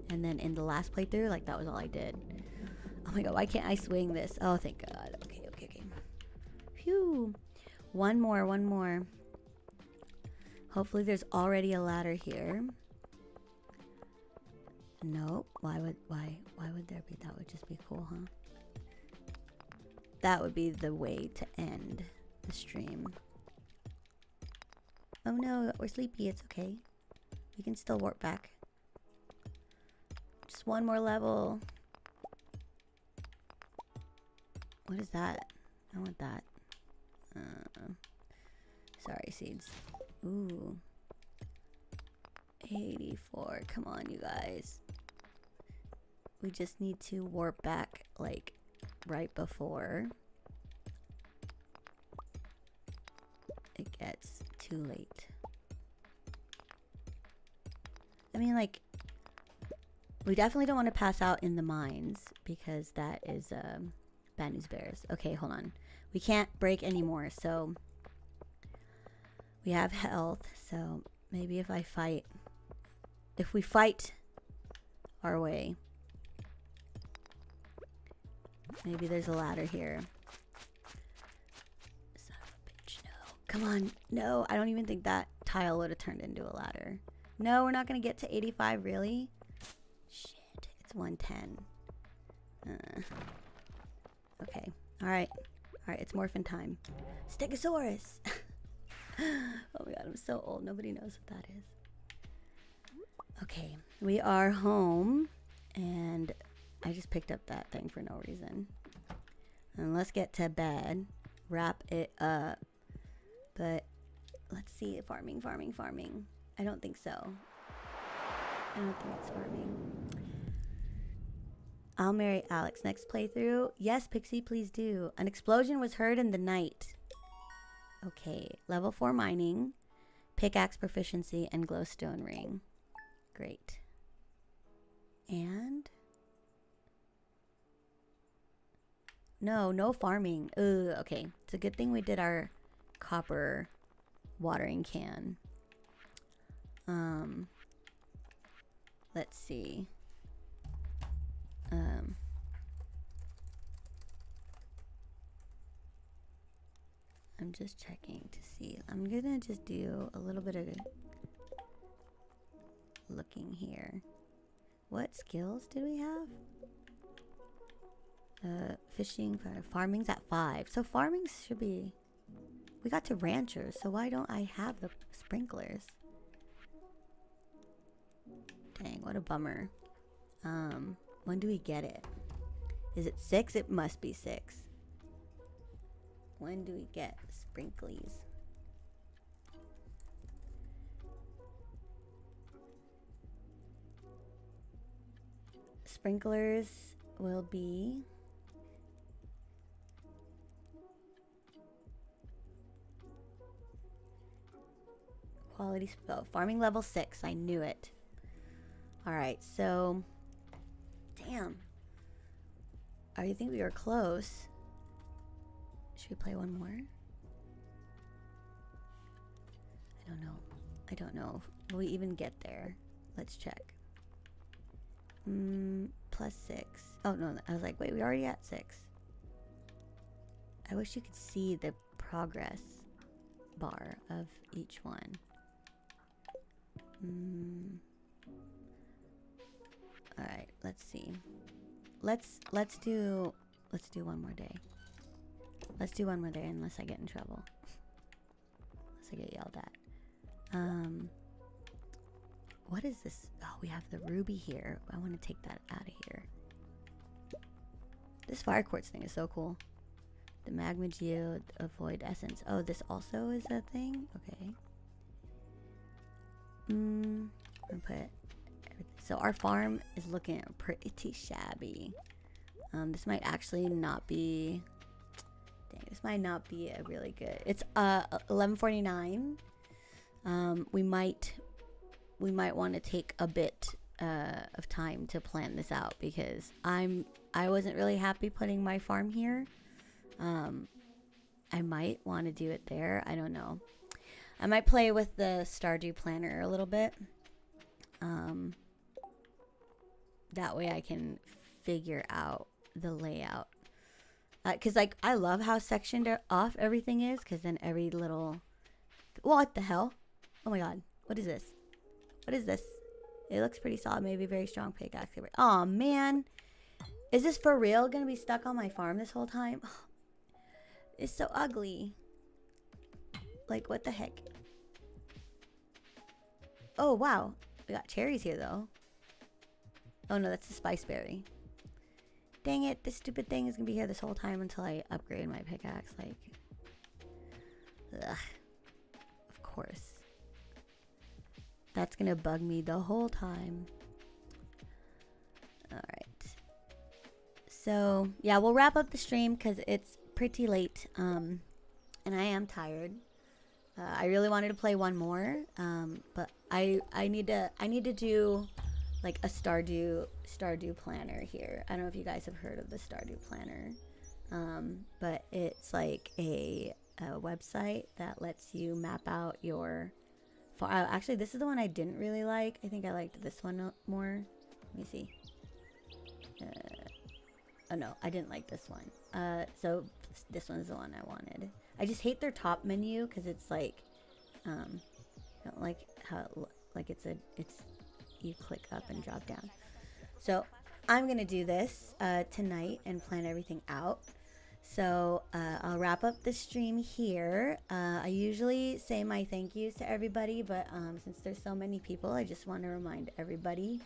And then in the last playthrough, like that was all I did. Oh my god, why can't I swing this? Oh, thank god. Okay. Phew. One more. Hopefully there's already a ladder here. Nope. Why would there be? That would just be cool, huh? That would be the way to end the stream. Oh no, we're sleepy. It's okay. We can still warp back. Just 1 more level. What is that? I want that. Sorry, seeds. Ooh. 84. Come on, you guys. We just need to warp back, like, right before it gets too late. I mean, like, we definitely don't want to pass out in the mines because that is bad news bears. Okay, hold on. We can't break anymore, so we have health. So maybe if we fight our way, maybe there's a ladder here. Son of a bitch, no. Come on. No, I don't even think that tile would have turned into a ladder. No, we're not going to get to 85, really? Shit, it's 110. Okay, alright, it's morphin' time. Stegosaurus! Oh my god, I'm so old, nobody knows what that is. Okay, we are home, and I just picked up that thing for no reason. And let's get to bed, wrap it up. But, let's see, farming. I don't think so. I don't think it's farming. I'll marry Alex next playthrough. Yes, Pixie, please do. An explosion was heard in the night. Okay, level 4 mining, pickaxe proficiency, and glowstone ring. Great. And? No farming. Ugh, okay. It's a good thing we did our copper watering can. Let's see. I'm just checking to see. I'm gonna just do a little bit of looking here. What skills did we have? Fishing, farming's at 5. So farming should be... We got to ranchers, so why don't I have the sprinklers? Dang, what a bummer. When do we get it? Is it 6? It must be 6. When do we get sprinklies? Sprinklers will be quality spell. Farming level 6. I knew it. Alright, so damn. I think we are close. Should we play one more? I don't know. I don't know. Will we even get there? Let's check. Plus 6. Oh no, I was like, wait, we already at 6. I wish you could see the progress bar of each one. Alright, let's see. Let's do one more day. Let's do one more day unless I get in trouble. Unless I get yelled at. What is this? Oh, we have the ruby here. I want to take that out of here. This fire quartz thing is so cool. The magma geode, avoid essence. Oh, this also is a thing? Okay. I'm gonna put everything. So our farm is looking pretty shabby. This might actually not be. Dang, this might not be a really good. It's 11:49. We might want to take a bit of time to plan this out because I wasn't really happy putting my farm here. I might want to do it there. I don't know. I might play with the Stardew Planner a little bit. That way I can figure out the layout. Because like I love how sectioned off everything is, because then every little. What the hell? Oh my god! What is this? What is this? It looks pretty solid. Maybe very strong pickaxe. Oh man, is this for real gonna be stuck on my farm this whole time? It's so ugly. Like what the heck? Oh wow, we got cherries here though. Oh no, that's the spice berry. Dang it, this stupid thing is gonna be here this whole time until I upgrade my pickaxe. Like, ugh. Of course. That's gonna bug me the whole time. Alright. So, yeah, we'll wrap up the stream because it's pretty late. And I am tired. I really wanted to play one more. But I need to do like a Stardew Planner here. I don't know if you guys have heard of the Stardew Planner, but it's like a website that lets you map out your farm. Actually, this is the one I didn't really like. I think I liked this one more. Let me see. Oh no, I didn't like this one. So this one's the one I wanted. I just hate their top menu because it's like, I don't like how it's you click up and drop down. So I'm gonna do this tonight and plan everything out. So I'll wrap up the stream here. I usually say my thank yous to everybody, but since there's so many people, I just want to remind everybody.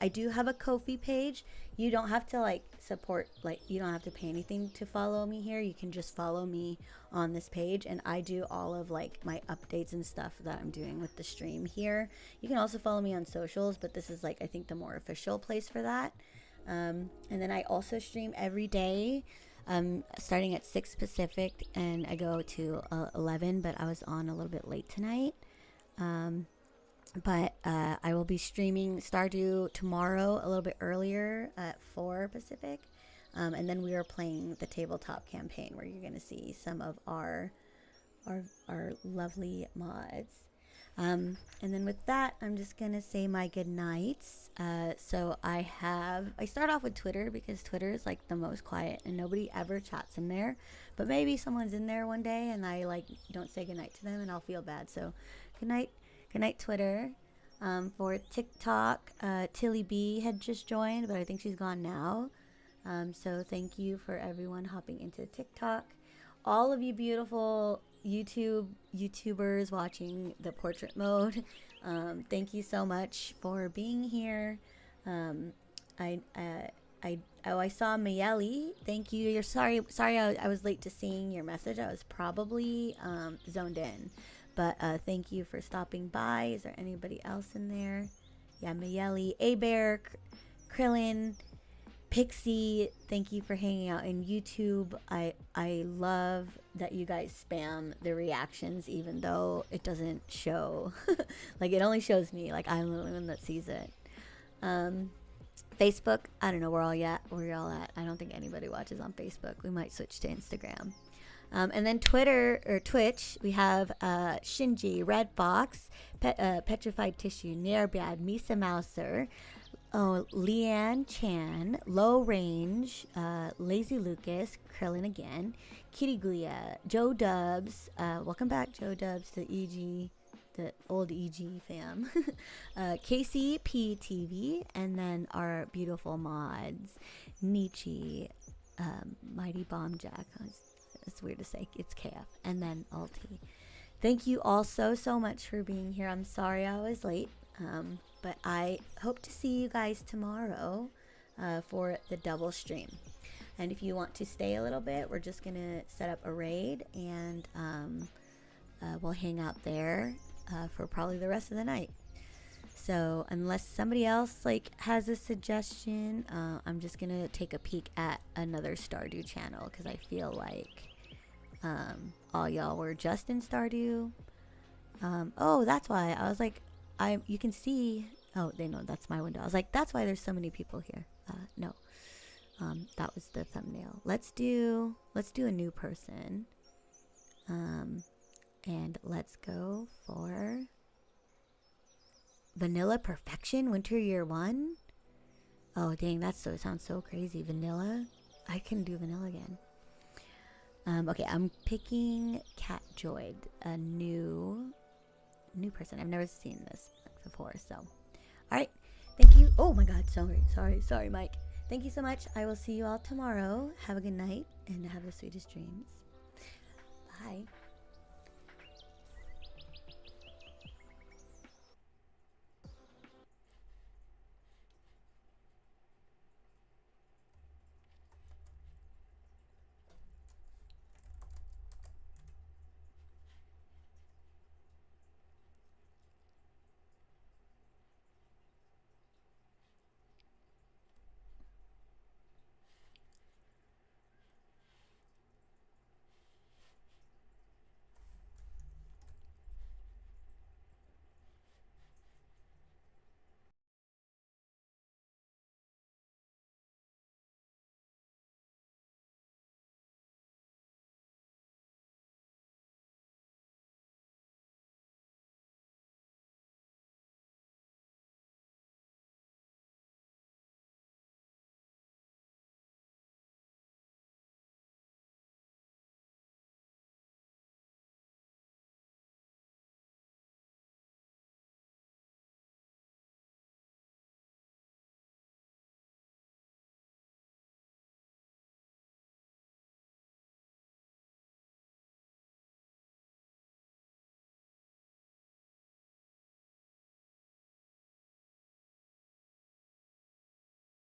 I do have a Ko-fi page. You don't have to like support, like you don't have to pay anything to follow me here. You can just follow me on this page, and I do all of like my updates and stuff that I'm doing with the stream here. You can also follow me on socials, but this is like I think the more official place for that. And then I also stream every day. Starting at 6 Pacific, and I go to 11, but I was on a little bit late tonight. But I will be streaming Stardew tomorrow a little bit earlier at 4 Pacific. And then we are playing the tabletop campaign where you're going to see some of our lovely mods. And then with that, I'm just going to say my good nights. So I start off with Twitter because Twitter is like the most quiet and nobody ever chats in there. But maybe someone's in there one day and I like don't say goodnight to them and I'll feel bad. So good night Twitter. For TikTok, Tilly B had just joined, but I think she's gone now. So thank you for everyone hopping into TikTok. All of you beautiful YouTubers watching the portrait mode. Thank you so much for being here. I saw Mayeli. Thank you. You're sorry I was late to seeing your message. I was probably zoned in. But thank you for stopping by. Is there anybody else in there? Yeah, Mayeli, Abear, Krillin, Pixie, thank you for hanging out in YouTube. I love that you guys spam the reactions even though it doesn't show. Like, it only shows me. Like, I'm the only one that sees it. Facebook, I don't know where y'all at. I don't think anybody watches on Facebook. We might switch to Instagram. And then Twitter or Twitch, we have Shinji, Red Fox, Petrified Tissue, Nearbad, Misa Mouser, Leanne Chan, Low Range, Lazy Lucas, Krillin again, Kitty Glia, Joe Dubs, welcome back Joe Dubs to EG, the old EG fam, KCP and then our beautiful mods, Nietzsche, Mighty Bomb Jack, it's weird to say, it's KF, and then Alti. Thank you all so much for being here. I'm sorry I was late, but I hope to see you guys tomorrow for the double stream. And if you want to stay a little bit, we're just gonna set up a raid, and we'll hang out there for probably the rest of the night. So unless somebody else has a suggestion, I'm just gonna take a peek at another Stardew channel because I feel like all y'all were just in Stardew. Oh, that's why I was like, you can see. Oh, they know that's my window. I was like, that's why there's so many people here. No, that was the thumbnail. Let's do a new person. And let's go for Vanilla Perfection Winter Year 1. Oh dang, it sounds so crazy. Vanilla. I can do vanilla again. Okay, I'm picking Cat Joy, a new person. I've never seen this before, so. Alright, thank you. Oh my god, sorry, Mike. Thank you so much. I will see you all tomorrow. Have a good night, and have the sweetest dreams. Bye.